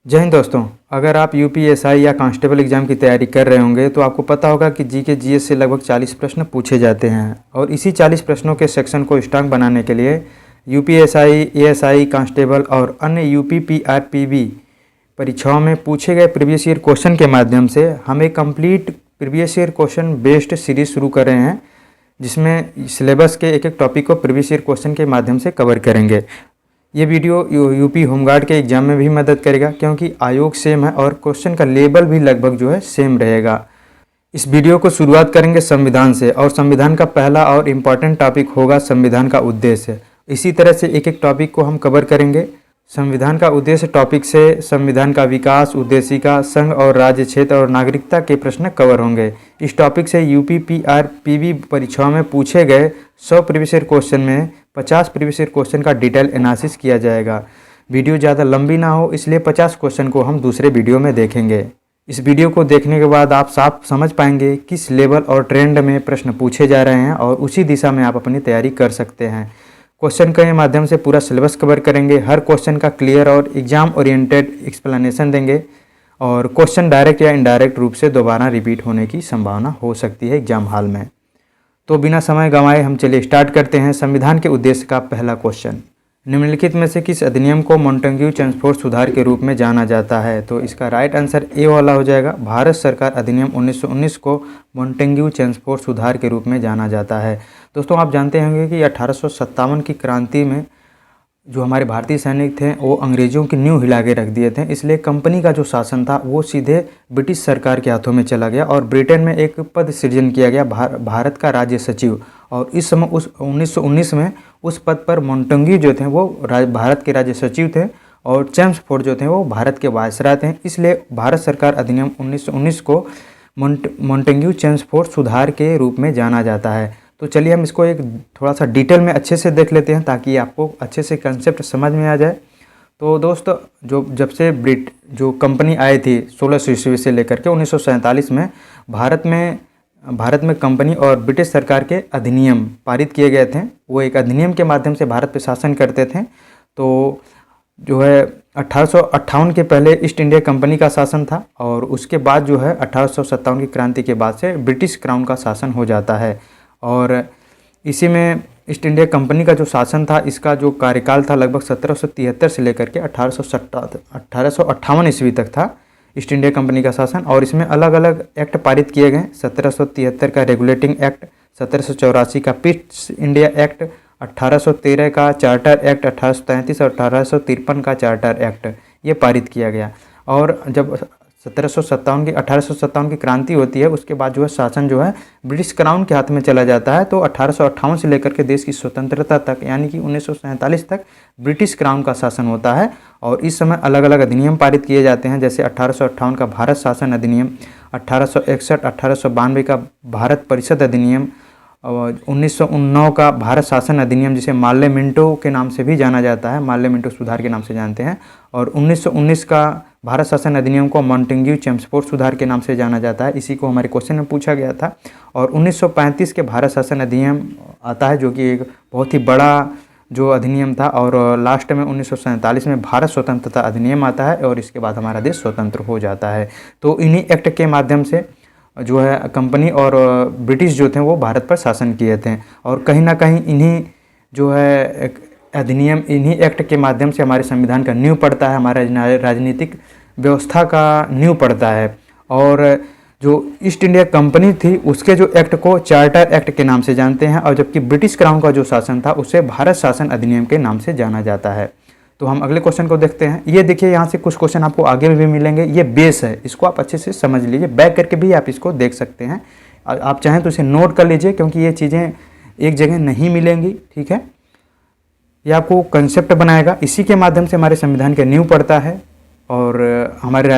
जय हिंद दोस्तों। अगर आप यूपीएसआई या कांस्टेबल एग्ज़ाम की तैयारी कर रहे होंगे तो आपको पता होगा कि जीके जीएस से लगभग 40 प्रश्न पूछे जाते हैं और इसी 40 प्रश्नों के सेक्शन को स्ट्रांग बनाने के लिए यूपीएसआई, एएसआई, कांस्टेबल और अन्य यूपी पीआरपीबी परीक्षाओं में पूछे गए प्रीवियस ईयर क्वेश्चन के माध्यम से हम एक complete previous year question based series शुरू कर रहे हैं, जिसमें सिलेबस के एक एक टॉपिक को प्रीवियस ईयर क्वेश्चन के माध्यम से कवर करेंगे। ये वीडियो यूपी होमगार्ड के एग्ज़ाम में भी मदद करेगा क्योंकि आयोग सेम है और क्वेश्चन का लेवल भी लगभग सेम रहेगा। इस वीडियो को शुरुआत करेंगे संविधान से और संविधान का पहला और इम्पॉर्टेंट टॉपिक होगा संविधान का उद्देश्य। इसी तरह से एक एक टॉपिक को हम कवर करेंगे। संविधान का उद्देश्य टॉपिक से संविधान का विकास, उद्देशिका, संघ और राज्य क्षेत्र और नागरिकता के प्रश्न कवर होंगे। इस टॉपिक से यूपी पीआरपीबी परीक्षाओं में पूछे गए 100 प्रीवियस ईयर क्वेश्चन में 50 प्रीवियस ईयर क्वेश्चन का डिटेल एनालिसिस किया जाएगा। वीडियो ज़्यादा लंबी ना हो, इसलिए 50 क्वेश्चन को हम दूसरे वीडियो में देखेंगे। इस वीडियो को देखने के बाद आप साफ समझ पाएंगे किस लेवल और ट्रेंड में प्रश्न पूछे जा रहे हैं और उसी दिशा में आप अपनी तैयारी कर सकते हैं। क्वेश्चन के माध्यम से पूरा सिलेबस कवर करेंगे, हर क्वेश्चन का क्लियर और एग्जाम ओरिएंटेड एक्सप्लेनेशन देंगे और क्वेश्चन डायरेक्ट या इनडायरेक्ट रूप से दोबारा रिपीट होने की संभावना हो सकती है एग्जाम हॉल में। तो बिना समय गंवाए हम चलिए स्टार्ट करते हैं। संविधान के उद्देश्य का पहला क्वेश्चन, निम्नलिखित में से किस अधिनियम को मॉन्टेग्यू-चेम्सफोर्ड सुधार के रूप में जाना जाता है? तो इसका राइट आंसर ए वाला हो जाएगा। भारत सरकार अधिनियम 1919 को मॉन्टेग्यू-चेम्सफोर्ड सुधार के रूप में जाना जाता है। दोस्तों, आप जानते होंगे कि 1857 की क्रांति में जो हमारे भारतीय सैनिक थे वो अंग्रेज़ों की नींव हिला के रख दिए थे, इसलिए कंपनी का जो शासन था वो सीधे ब्रिटिश सरकार के हाथों में चला गया और ब्रिटेन में एक पद सृजन किया गया, भारत का राज्य सचिव। और इस समय उस 1919 में उस पद पर मॉन्टेग्यू जो थे वो भारत के राज्य सचिव थे और चेम्सफोर्ड जो थे वो भारत के वायसराय थे। इसलिए भारत सरकार अधिनियम 1919 को मॉन्टेग्यू-चेम्सफोर्ड सुधार के रूप में जाना जाता है। तो चलिए हम इसको एक थोड़ा सा डिटेल में अच्छे से देख लेते हैं ताकि आपको अच्छे से कंसेप्ट समझ में आ जाए। तो दोस्तों, जब से जो कंपनी आई थी 1600 ईस्वी से लेकर के 1947 में भारत में कंपनी और ब्रिटिश सरकार के अधिनियम पारित किए गए थे। वो एक अधिनियम के माध्यम से भारत पे शासन करते थे। तो 1858 के पहले ईस्ट इंडिया कंपनी का शासन था और उसके बाद 1857 की क्रांति के बाद से ब्रिटिश क्राउन का शासन हो जाता है। और इसी में ईस्ट इंडिया कंपनी का जो शासन था, इसका जो कार्यकाल था लगभग 1773 से लेकर के 1858 ईस्वी तक था ईस्ट इंडिया कंपनी का शासन। और इसमें अलग अलग एक्ट पारित किए गए। 1773 का रेगुलेटिंग एक्ट, 1784 का ईस्ट इंडिया एक्ट, 1813 का चार्टर एक्ट, 1833 और 1853 का चार्टर एक्ट ये पारित किया गया। और जब 1857 की क्रांति होती है, उसके बाद शासन ब्रिटिश क्राउन के हाथ में चला जाता है। तो 1858 से लेकर के देश की स्वतंत्रता तक यानी कि 1947 तक ब्रिटिश क्राउन का शासन होता है। और इस समय अलग अलग अधिनियम पारित किए जाते हैं, जैसे 1858 का भारत शासन अधिनियम, 1861 1892 का भारत परिषद अधिनियम, 1919 का भारत शासन अधिनियम जिसे मार्ले मिंटो के नाम से भी जाना जाता है, मार्ले मिंटो सुधार के नाम से जानते हैं। और 1919 का भारत शासन अधिनियम को मॉन्टेग्यू-चेम्सफोर्ड सुधार के नाम से जाना जाता है। इसी को हमारे क्वेश्चन में पूछा गया था। और 1935 के भारत शासन अधिनियम आता है, जो कि एक बहुत ही बड़ा जो अधिनियम था। और लास्ट में 1947 में भारत स्वतंत्रता अधिनियम आता है और इसके बाद हमारा देश स्वतंत्र हो जाता है। तो इन्हीं एक्ट के माध्यम से कंपनी और ब्रिटिश जो थे वो भारत पर शासन किए थे। और कहीं ना कहीं इन्हीं अधिनियम, इन्हीं एक्ट के माध्यम से हमारे संविधान का नींव पड़ता है, हमारे राजनीतिक व्यवस्था का नींव पड़ता है। और जो ईस्ट इंडिया कंपनी थी उसके जो एक्ट को चार्टर एक्ट के नाम से जानते हैं, और जबकि ब्रिटिश क्राउन का जो शासन था उसे भारत शासन अधिनियम के नाम से जाना जाता है। तो हम अगले क्वेश्चन को देखते हैं। ये देखिए, यहाँ से कुछ क्वेश्चन आपको आगे भी मिलेंगे। ये बेस है, इसको आप अच्छे से समझ लीजिए, बैक करके भी आप इसको देख सकते हैं। आप चाहें तो इसे नोट कर लीजिए क्योंकि ये चीज़ें एक जगह नहीं मिलेंगी, ठीक है। ये आपको कंसेप्ट बनाएगा, इसी के माध्यम से हमारे संविधान का नींव पड़ता है और हमारे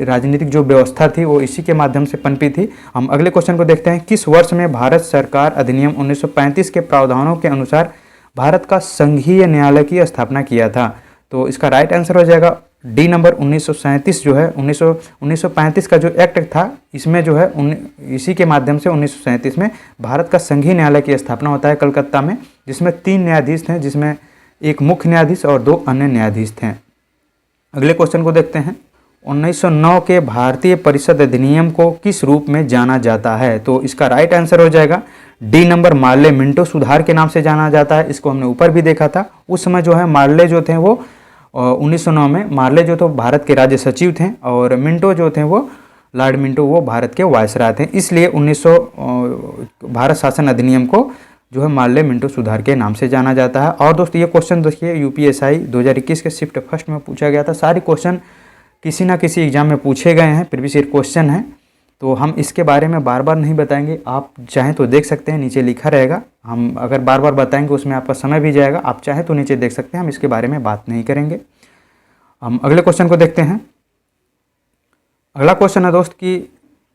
राजनीतिक जो व्यवस्था थी वो इसी के माध्यम से पनपी थी। हम अगले क्वेश्चन को देखते हैं। किस वर्ष में भारत सरकार अधिनियम 1935 के प्रावधानों के अनुसार भारत का संघीय न्यायालय की स्थापना किया था? तो इसका राइट आंसर हो जाएगा डी नंबर 1937 1935 का जो एक्ट था, इसमें इसी के माध्यम से 1937 में भारत का संघीय न्यायालय की स्थापना होता है कलकत्ता में, जिसमें 3 न्यायाधीश थे, जिसमें एक मुख्य न्यायाधीश और 2 अन्य न्यायाधीश थे। अगले क्वेश्चन को देखते हैं। 1909 के भारतीय परिषद अधिनियम को किस रूप में जाना जाता है? तो इसका राइट आंसर हो जाएगा डी नंबर, मार्ले मिंटो सुधार के नाम से जाना जाता है। इसको हमने ऊपर भी देखा था। उस समय जो है मार्ले जो थे वो 1909 में मार्ले जो थे भारत के राज्य सचिव थे और मिंटो जो थे वो लॉर्ड मिंटो वो भारत के वायसराय थे। इसलिए 1900 भारत शासन अधिनियम को जो है मार्ले मिंटो सुधार के नाम से जाना जाता है। और दोस्तों ये क्वेश्चन देखिए यूपीएसआई 2021 के शिफ्ट फर्स्ट में पूछा गया था। सारे क्वेश्चन किसी ना किसी एग्जाम में पूछे गए हैं, प्रीवियस ईयर क्वेश्चन है, तो हम इसके बारे में बार बार नहीं बताएंगे। आप चाहें तो देख सकते हैं, नीचे लिखा रहेगा। हम अगर बार बार बताएंगे उसमें आपका समय भी जाएगा। आप चाहें तो नीचे देख सकते हैं, हम इसके बारे में बात नहीं करेंगे। हम अगले क्वेश्चन को देखते हैं। अगला क्वेश्चन है दोस्त कि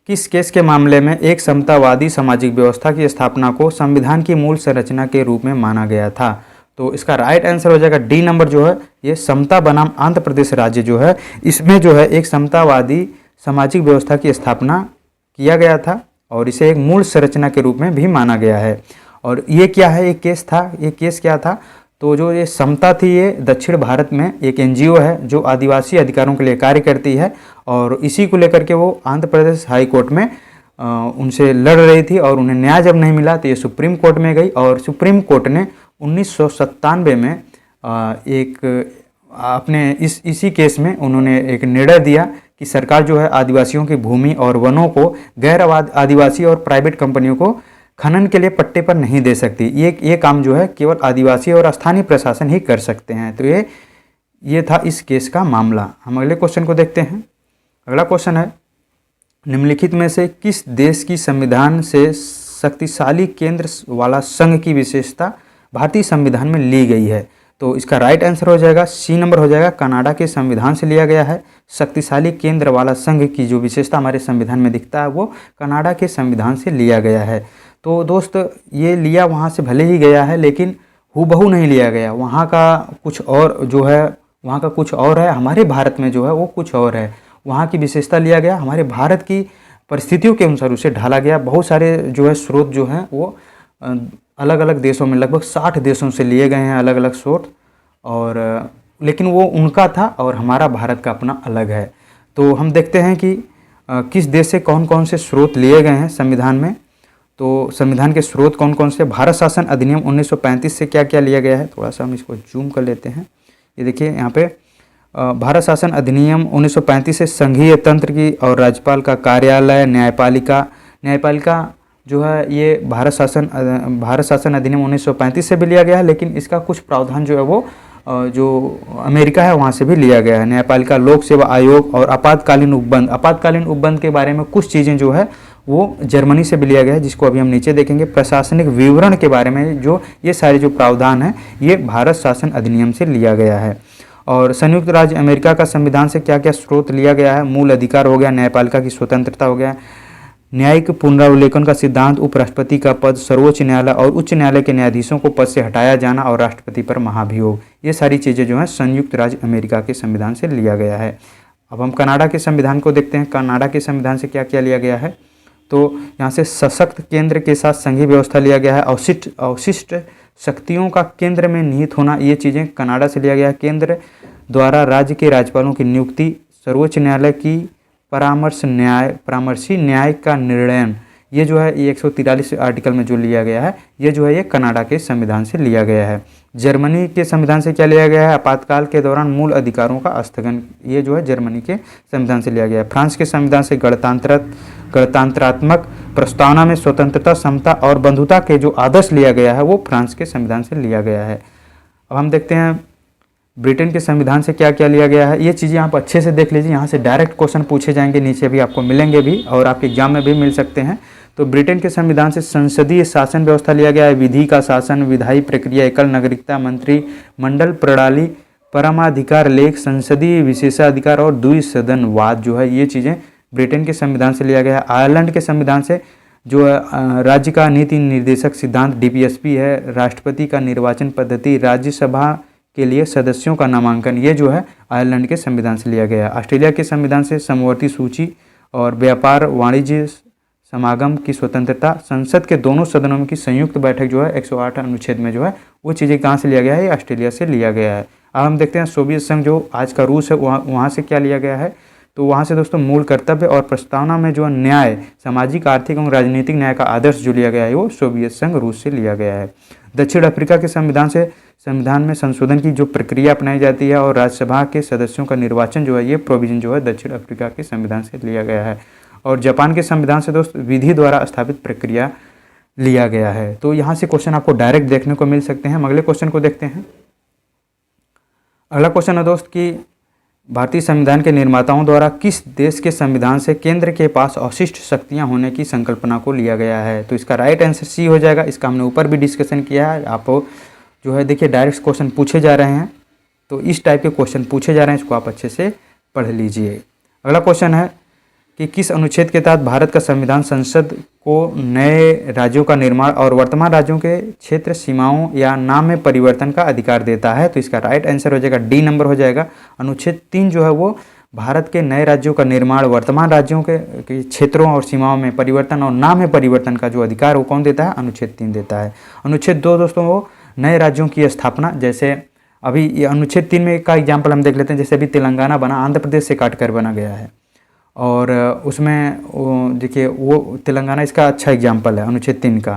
किस केस के मामले में एक समतावादी सामाजिक व्यवस्था की स्थापना को संविधान की मूल संरचना के रूप में माना गया था? तो इसका राइट आंसर हो जाएगा डी नंबर जो है ये समता बनाम आंध्र प्रदेश राज्य जो है, इसमें जो है एक समतावादी सामाजिक व्यवस्था की स्थापना किया गया था और इसे एक मूल संरचना के रूप में भी माना गया है। और ये क्या है, एक केस था, ये केस क्या था? तो जो ये समता थी ये दक्षिण भारत में एक एनजीओ है जो आदिवासी अधिकारों के लिए कार्य करती है और इसी को लेकर के वो आंध्र प्रदेश हाई कोर्ट में उनसे लड़ रही थी और उन्हें न्याय जब नहीं मिला तो ये सुप्रीम कोर्ट में गई और सुप्रीम कोर्ट ने 1997 में एक अपने इसी केस में उन्होंने एक निर्णय दिया कि सरकार जो है आदिवासियों की भूमि और वनों को गैर आदिवासी और प्राइवेट कंपनियों को खनन के लिए पट्टे पर नहीं दे सकती। ये काम जो है केवल आदिवासी और स्थानीय प्रशासन ही कर सकते हैं। तो ये था इस केस का मामला। हम अगले क्वेश्चन को देखते हैं। अगला क्वेश्चन है निम्नलिखित में से किस देश की संविधान से शक्तिशाली केंद्र वाला संघ की विशेषता भारतीय संविधान में ली गई है? तो इसका राइट आंसर हो जाएगा सी नंबर हो जाएगा, कनाडा के संविधान से लिया गया है। शक्तिशाली केंद्र वाला संघ की जो विशेषता हमारे संविधान में दिखता है वो कनाडा के संविधान से लिया गया है। तो दोस्त ये लिया वहाँ से भले ही गया है लेकिन हूबहू नहीं लिया गया, वहाँ का कुछ और जो है, वहाँ का कुछ और है, हमारे भारत में जो है वो कुछ और है। वहाँ की विशेषता लिया गया, हमारे भारत की परिस्थितियों के अनुसार उसे ढाला गया। बहुत सारे जो है स्रोत जो हैं वो अलग अलग देशों में लगभग 60 देशों से लिए गए हैं अलग अलग स्रोत, और लेकिन वो उनका था और हमारा भारत का अपना अलग है। तो हम देखते हैं कि किस देश से कौन कौन से स्रोत लिए गए हैं संविधान में। तो संविधान के स्रोत कौन कौन से, भारत शासन अधिनियम 1935 से क्या क्या लिया गया है, थोड़ा सा हम इसको जूम कर लेते हैं। ये देखिए यहाँ पे भारत शासन अधिनियम 1935 से संघीय तंत्र की और राज्यपाल का कार्यालय, न्यायपालिका जो है ये भारत शासन अधिनियम 1935 से भी लिया गया है, लेकिन इसका कुछ प्रावधान जो है वो जो अमेरिका है वहाँ से भी लिया गया है। न्यायपालिका, लोक सेवा आयोग और आपातकालीन उपबंध के बारे में कुछ चीज़ें जो है वो जर्मनी से भी लिया गया है, जिसको अभी हम नीचे देखेंगे। प्रशासनिक विवरण के बारे में जो ये सारे जो प्रावधान है ये भारत शासन अधिनियम से लिया गया है। और संयुक्त राज्य अमेरिका का संविधान से क्या क्या स्रोत लिया गया है, मूल अधिकार हो गया, न्यायपालिका की स्वतंत्रता हो गया, न्यायिक पुनरावलोकन का सिद्धांत, उपराष्ट्रपति का पद, सर्वोच्च न्यायालय और उच्च न्यायालय के न्यायाधीशों को पद से हटाया जाना और राष्ट्रपति पर महाभियोग, ये सारी चीज़ें जो हैं संयुक्त राज्य अमेरिका के संविधान से लिया गया है। अब हम कनाडा के संविधान को देखते हैं। कनाडा के संविधान से क्या क्या लिया गया है, तो यहाँ से सशक्त केंद्र के साथ संघीय व्यवस्था लिया गया है। अवशिष्ट शक्तियों का केंद्र में निहित होना, ये चीज़ें कनाडा से लिया गया है। केंद्र द्वारा राज्य के राज्यपालों की नियुक्ति, सर्वोच्च न्यायालय की परामर्शी न्याय का निर्णय, ये जो है ये 143 आर्टिकल में जो लिया गया है ये जो है ये कनाडा के संविधान से लिया गया है। जर्मनी के संविधान से क्या लिया गया है, आपातकाल के दौरान मूल अधिकारों का स्थगन, ये जो है जर्मनी के संविधान से लिया गया है। फ्रांस के संविधान से गणतंत्रात्मक प्रस्तावना में स्वतंत्रता, समता और बंधुता के जो आदर्श लिया गया है वो फ्रांस के संविधान से लिया गया है। अब हम देखते हैं ब्रिटेन के संविधान से क्या क्या लिया गया है। ये चीज़ें आप अच्छे से देख लीजिए, यहाँ से डायरेक्ट क्वेश्चन पूछे जाएंगे, नीचे भी आपको मिलेंगे भी और आपके एग्जाम में भी मिल सकते हैं। तो ब्रिटेन के संविधान से संसदीय शासन व्यवस्था लिया गया है, विधि का शासन, विधायी प्रक्रिया, एकल नागरिकता, मंत्री मंडल प्रणाली, परमाधिकार लेख, संसदीय विशेषाधिकार और द्विसदनवाद, जो है ये चीज़ें ब्रिटेन के संविधान से लिया गया है। आयरलैंड के संविधान से जो राज्य का नीति निर्देशक सिद्धांत DPSP है, राष्ट्रपति का निर्वाचन पद्धति, राज्यसभा के लिए सदस्यों का नामांकन, ये जो है आयरलैंड के संविधान से लिया गया है। ऑस्ट्रेलिया के संविधान से समवर्ती सूची और व्यापार वाणिज्य समागम की स्वतंत्रता, संसद के दोनों सदनों की संयुक्त बैठक जो है 108 अनुच्छेद में जो है वो चीज़ें कहाँ से लिया गया है, ऑस्ट्रेलिया से लिया गया है। अब हम देखते हैं सोवियत संघ जो आज का रूस है वहाँ से क्या लिया गया है, तो वहाँ से दोस्तों मूल कर्तव्य और प्रस्तावना में जो न्याय, सामाजिक, आर्थिक एवं राजनीतिक न्याय का आदर्श जो लिया गया है वो सोवियत संघ रूस से लिया गया है। दक्षिण अफ्रीका के संविधान में संशोधन की जो प्रक्रिया अपनाई जाती है और राज्यसभा के सदस्यों का निर्वाचन जो है, ये प्रोविजन जो है दक्षिण अफ्रीका के संविधान से लिया गया है। और जापान के संविधान से दोस्त विधि द्वारा स्थापित प्रक्रिया लिया गया है। तो यहाँ से क्वेश्चन आपको डायरेक्ट देखने को मिल सकते हैं। हम अगले क्वेश्चन को देखते हैं। अगला क्वेश्चन है दोस्त कि भारतीय संविधान के निर्माताओं द्वारा किस देश के संविधान से केंद्र के पास अवशिष्ट शक्तियां होने की संकल्पना को लिया गया है। तो इसका राइट आंसर सी हो जाएगा। इसका हमने ऊपर भी डिस्कशन किया है। आप जो है देखिए डायरेक्ट क्वेश्चन पूछे जा रहे हैं, तो इस टाइप के क्वेश्चन पूछे जा रहे हैं, इसको आप अच्छे से पढ़ लीजिए। अगला क्वेश्चन है कि किस अनुच्छेद के तहत भारत का संविधान संसद को नए राज्यों का निर्माण और वर्तमान राज्यों के क्षेत्र सीमाओं या नाम में परिवर्तन का अधिकार देता है। तो इसका राइट आंसर हो जाएगा डी नंबर हो जाएगा। अनुच्छेद 3 जो है वो भारत के नए राज्यों का निर्माण, वर्तमान राज्यों के क्षेत्रों और सीमाओं में परिवर्तन और नाम में परिवर्तन का जो अधिकार वो कौन देता है, अनुच्छेद 3 देता है। अनुच्छेद 2 दोस्तों वो नए राज्यों की स्थापना, जैसे अभी ये अनुच्छेद 3 में का एग्जाम्पल हम देख लेते हैं। जैसे अभी तेलंगाना बना आंध्र प्रदेश से काट कर बना गया है, और उसमें देखिए वो तेलंगाना इसका अच्छा एग्जाम्पल है अनुच्छेद 3 का।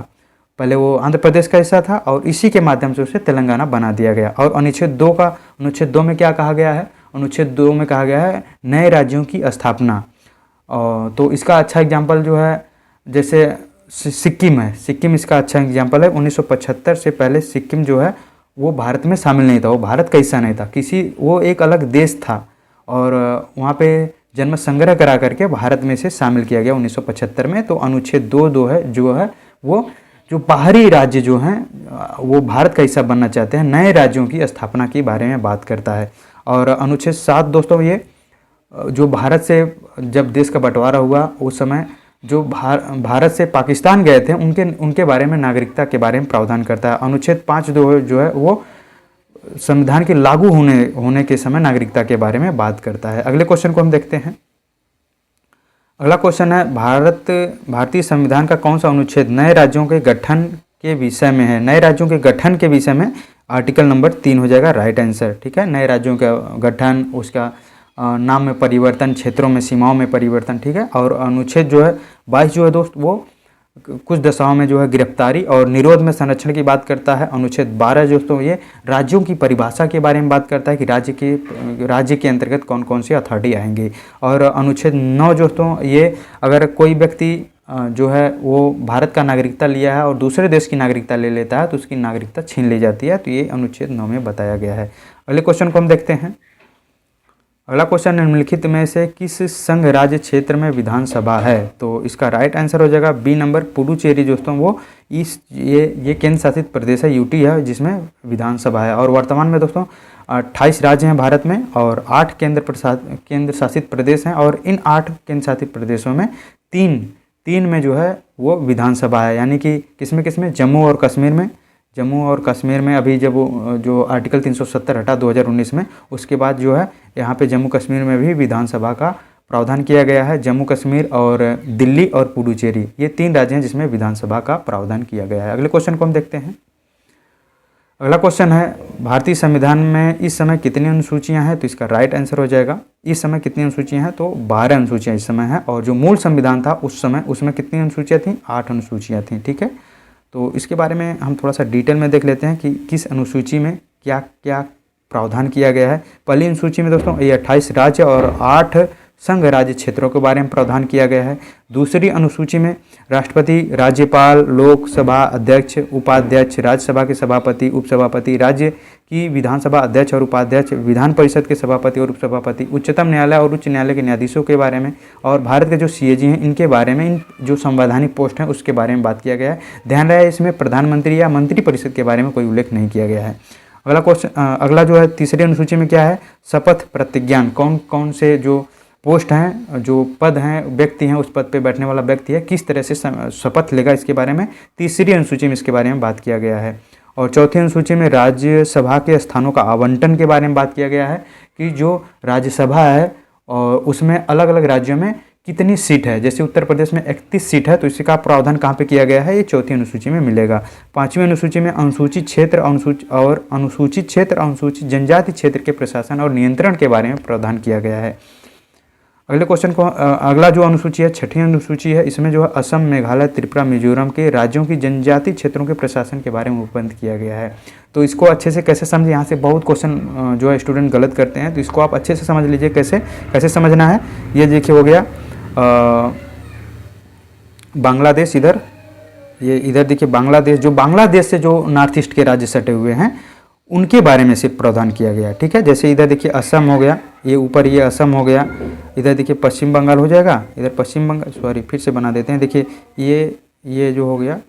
पहले वो आंध्र प्रदेश का हिस्सा था और इसी के माध्यम से उसे तेलंगाना बना दिया गया। और अनुच्छेद 2 में क्या कहा गया है, अनुच्छेद 2 में कहा गया है नए राज्यों की स्थापना। तो इसका अच्छा एग्जाम्पल जो है जैसे सिक्किम है, सिक्किम इसका अच्छा एग्जाम्पल है। 1975 से पहले सिक्किम जो है वो भारत में शामिल नहीं था, वो भारत का हिस्सा नहीं था, वो एक अलग देश था और वहाँ पे जन्म संग्रह करा करके भारत में से शामिल किया गया 1975 में। तो अनुच्छेद 2 है जो है वो जो बाहरी राज्य जो हैं वो भारत का हिस्सा बनना चाहते हैं, नए राज्यों की स्थापना के बारे में बात करता है। और अनुच्छेद 7 दोस्तों ये जो भारत से जब देश का बंटवारा हुआ उस समय जो भारत से पाकिस्तान गए थे उनके बारे में नागरिकता के बारे में प्रावधान करता है। अनुच्छेद 5 जो है वो संविधान के लागू होने के समय नागरिकता के बारे में बात करता है। अगले क्वेश्चन को हम देखते हैं। अगला क्वेश्चन है भारतीय संविधान का कौन सा अनुच्छेद नए राज्यों के गठन के विषय में है। नए राज्यों के गठन के विषय में आर्टिकल नंबर 3 हो जाएगा राइट आंसर। ठीक है, नए राज्यों का गठन, उसका नाम में परिवर्तन, क्षेत्रों में सीमाओं में परिवर्तन। ठीक है, और अनुच्छेद जो है 22 जो है दोस्त वो कुछ दशाओं में जो है गिरफ्तारी और निरोध में संरक्षण की बात करता है। अनुच्छेद 12 दोस्तों ये राज्यों की परिभाषा के बारे में बात करता है कि राज्य के अंतर्गत कौन कौन सी अथॉरिटी आएंगी। और अनुच्छेद 9 दोस्तों ये अगर कोई व्यक्ति जो है वो भारत का नागरिकता लिया है और दूसरे देश की नागरिकता ले लेता है तो उसकी नागरिकता छीन ली जाती है। तो ये अनुच्छेद 9 में बताया गया है। अगले क्वेश्चन को हम देखते हैं। अगला क्वेश्चन निम्नलिखित में से किस संघ राज्य क्षेत्र में विधानसभा है। तो इसका राइट आंसर हो जाएगा बी नंबर पुडुचेरी दोस्तों। वो ये केंद्र शासित प्रदेश है, यूटी है, जिसमें विधानसभा है। और वर्तमान में दोस्तों 28 राज्य हैं भारत में और 8 केंद्र शासित प्रदेश हैं। और इन 8 केंद्र शासित प्रदेशों में तीन में जो है वो विधानसभा है, यानी कि किसमें जम्मू और कश्मीर में अभी जब जो आर्टिकल 370 हटा 2019 में, उसके बाद जो है यहाँ पे जम्मू कश्मीर में भी विधानसभा का प्रावधान किया गया है। जम्मू कश्मीर और दिल्ली और पुडुचेरी ये 3 राज्य हैं जिसमें विधानसभा का प्रावधान किया गया है। अगले क्वेश्चन को हम देखते हैं। अगला क्वेश्चन है भारतीय संविधान में इस समय कितनी अनुसूचियाँ हैं। तो इसका राइट आंसर हो जाएगा इस समय कितनी अनुसूचियाँ हैं, तो 12 अनुसूचियाँ इस समय हैं। और जो मूल संविधान था उस समय उसमें कितनी अनुसूचियाँ थीं, 8 अनुसूचियाँ थीं। ठीक है, तो इसके बारे में हम थोड़ा सा डिटेल में देख लेते हैं कि किस अनुसूची में क्या क्या प्रावधान किया गया है। पहली अनुसूची में दोस्तों ये 28 राज्य और 8 संघ राज्य क्षेत्रों के बारे में प्रावधान किया गया है। दूसरी अनुसूची में राष्ट्रपति, राज्यपाल, लोकसभा अध्यक्ष, उपाध्यक्ष, राज्यसभा के सभापति, उपसभापति, राज्य की विधानसभा अध्यक्ष और उपाध्यक्ष, विधान परिषद के सभापति और उपसभापति, उच्चतम न्यायालय और उच्च न्यायालय के न्यायाधीशों के बारे में और भारत के जो सीएजी हैं इनके बारे में, इन जो संवैधानिक पोस्ट हैं उसके बारे में बात किया गया है। ध्यान रहे इसमें प्रधानमंत्री या मंत्रिपरिषद के बारे में कोई उल्लेख नहीं किया गया है। अगला जो है तीसरी अनुसूची में क्या है, शपथ प्रतिज्ञान, कौन कौन से जो पोस्ट हैं, जो पद हैं, व्यक्ति हैं, उस पद पे बैठने वाला व्यक्ति है किस तरह से शपथ लेगा, इसके बारे में तीसरी अनुसूची में इसके बारे में बात किया गया है। और चौथी अनुसूची में राज्यसभा के स्थानों का आवंटन के बारे में बात किया गया है कि जो राज्यसभा है और उसमें अलग अलग राज्यों में कितनी सीट है। जैसे उत्तर प्रदेश में 31 सीट है तो इसका प्रावधान कहाँ पे किया गया है, ये चौथी अनुसूची में मिलेगा। पांचवी अनुसूची में अनुसूचित क्षेत्र और अनुसूचित जनजाति क्षेत्र के प्रशासन और नियंत्रण के बारे में प्रावधान किया गया है। अगले क्वेश्चन को अगला जो अनुसूची है, छठी अनुसूची है, इसमें जो है असम, मेघालय, त्रिपुरा, मिजोरम के राज्यों की जनजातीय क्षेत्रों के प्रशासन के बारे में उपबंध किया गया है। तो इसको अच्छे से कैसे समझे, यहाँ से बहुत क्वेश्चन जो है स्टूडेंट गलत करते हैं, तो इसको आप अच्छे से समझ लीजिए कैसे कैसे समझना है। ये देखिए हो गया बांग्लादेश, इधर ये इधर देखिए बांग्लादेश, जो बांग्लादेश से जो नॉर्थ ईस्ट के राज्य सटे हुए हैं उनके बारे में सिर्फ प्रावधान किया गया, ठीक है। जैसे इधर देखिए असम हो गया, ये ऊपर ये असम हो गया, इधर देखिए पश्चिम बंगाल हो जाएगा, इधर पश्चिम बंगाल, सॉरी फिर से बना देते हैं, देखिए ये जो हो गया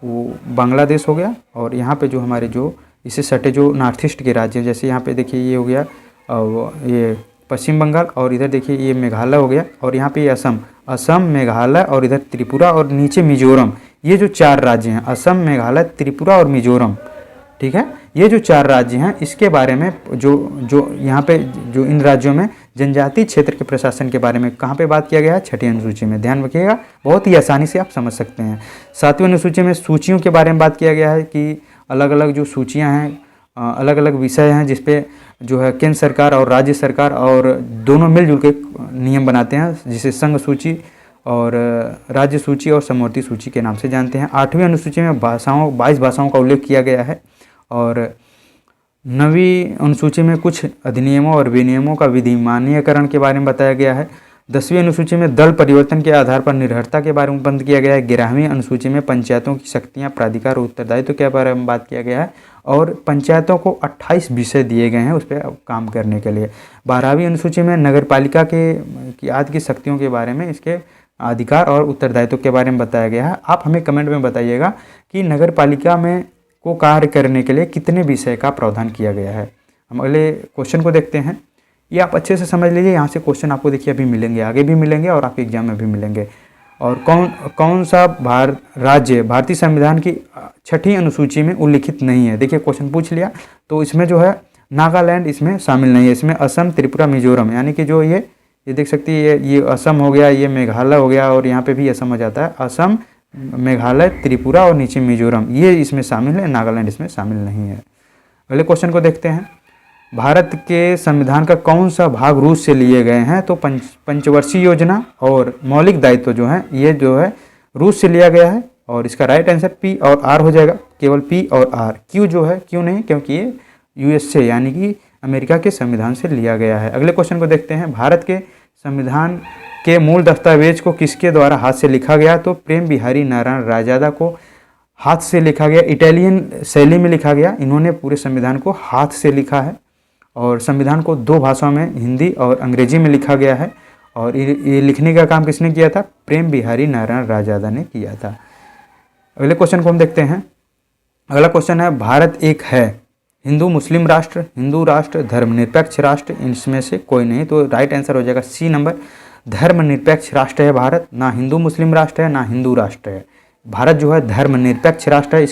वो बांग्लादेश हो गया, और यहाँ पे जो हमारे जो इससे सटे जो नॉर्थ ईस्ट के राज्य हैं, जैसे यहाँ पे देखिए ये हो गया ये पश्चिम बंगाल, और इधर देखिए ये मेघालय हो गया, और यहाँ पे ये असम, मेघालय, और इधर त्रिपुरा, और नीचे मिजोरम। ये जो 4 राज्य हैं, असम, मेघालय, त्रिपुरा और मिजोरम, ठीक है, ये जो 4 राज्य हैं इसके बारे में जो यहाँ पे जो इन राज्यों में जनजातीय क्षेत्र के प्रशासन के बारे में कहाँ पे बात किया गया है, छठी अनुसूची में। ध्यान रखिएगा, बहुत ही आसानी से आप समझ सकते हैं। 7वीं अनुसूची में सूचियों के बारे में बात किया गया है कि अलग अलग जो सूचियाँ हैं, अलग अलग विषय हैं जिसपे जो है केंद्र सरकार और राज्य सरकार और दोनों मिलजुल के नियम बनाते हैं, जिसे संघ सूची और राज्य सूची और समवर्ती सूची के नाम से जानते हैं। 8वीं अनुसूची में 22 भाषाओं का उल्लेख किया गया है, और 9वीं अनुसूची में कुछ अधिनियमों और विनियमों का विधिमान्यकरण के बारे में बताया गया है। 10वीं अनुसूची में दल परिवर्तन के आधार पर निर्भरता के बारे में बंद किया गया है। 11वीं अनुसूची में पंचायतों की शक्तियां, प्राधिकार और उत्तरदायित्व के बारे में बात किया गया है, और पंचायतों को 28 विषय दिए गए हैं उस पर काम करने के लिए। 12वीं अनुसूची में नगर पालिका की आदि की शक्तियों के बारे में, इसके अधिकार और उत्तरदायित्व के बारे में बताया गया है। आप हमें कमेंट में बताइएगा कि नगर पालिका में को कार्य करने के लिए कितने विषय का प्रावधान किया गया है। हम अगले क्वेश्चन को देखते हैं। ये आप अच्छे से समझ लीजिए, यहाँ से क्वेश्चन आपको देखिए अभी मिलेंगे, आगे भी मिलेंगे और आपके एग्जाम में भी मिलेंगे। और कौन सा राज्य भारतीय संविधान की 6ठी अनुसूची में उल्लिखित नहीं है। देखिए क्वेश्चन पूछ लिया, तो इसमें जो है नागालैंड इसमें शामिल नहीं है। इसमें असम, त्रिपुरा, मिजोरम, यानी कि जो ये देख सकती है, ये असम हो गया, ये मेघालय हो गया, और यहाँ पे भी असम हो जाता है। असम, मेघालय, त्रिपुरा और नीचे मिजोरम, ये इसमें शामिल है, नागालैंड इसमें शामिल नहीं है। अगले क्वेश्चन को देखते हैं। भारत के संविधान का कौन सा भाग रूस से लिए गए हैं। तो पंचवर्षीय योजना और मौलिक दायित्व जो है ये जो है रूस से लिया गया है, और इसका राइट आंसर पी और आर हो जाएगा, केवल पी और आर। क्यों जो है क्यों नहीं, क्योंकि ये यूएस से यानी कि अमेरिका के संविधान से लिया गया है। अगले क्वेश्चन को देखते हैं। भारत के संविधान के मूल दस्तावेज को किसके द्वारा हाथ से लिखा गया। तो प्रेम बिहारी नारायण रायजादा को हाथ से लिखा गया, इटालियन शैली में लिखा गया। इन्होंने पूरे संविधान को हाथ से लिखा है, और संविधान को 2 भाषाओं में, हिंदी और अंग्रेजी में लिखा गया है, और ये लिखने का काम किसने किया था, प्रेम बिहारी नारायण रायजादा ने किया था। अगले क्वेश्चन को हम देखते हैं। अगला क्वेश्चन है, भारत एक है हिंदू मुस्लिम राष्ट्र, हिंदू राष्ट्र, धर्मनिरपेक्ष राष्ट्र, इसमें से कोई नहीं। तो राइट आंसर हो जाएगा सी नंबर, धर्मनिरपेक्ष राष्ट्र है भारत, ना हिंदू मुस्लिम राष्ट्र है ना हिंदू राष्ट्र है। भारत जो है धर्मनिरपेक्ष राष्ट्र है।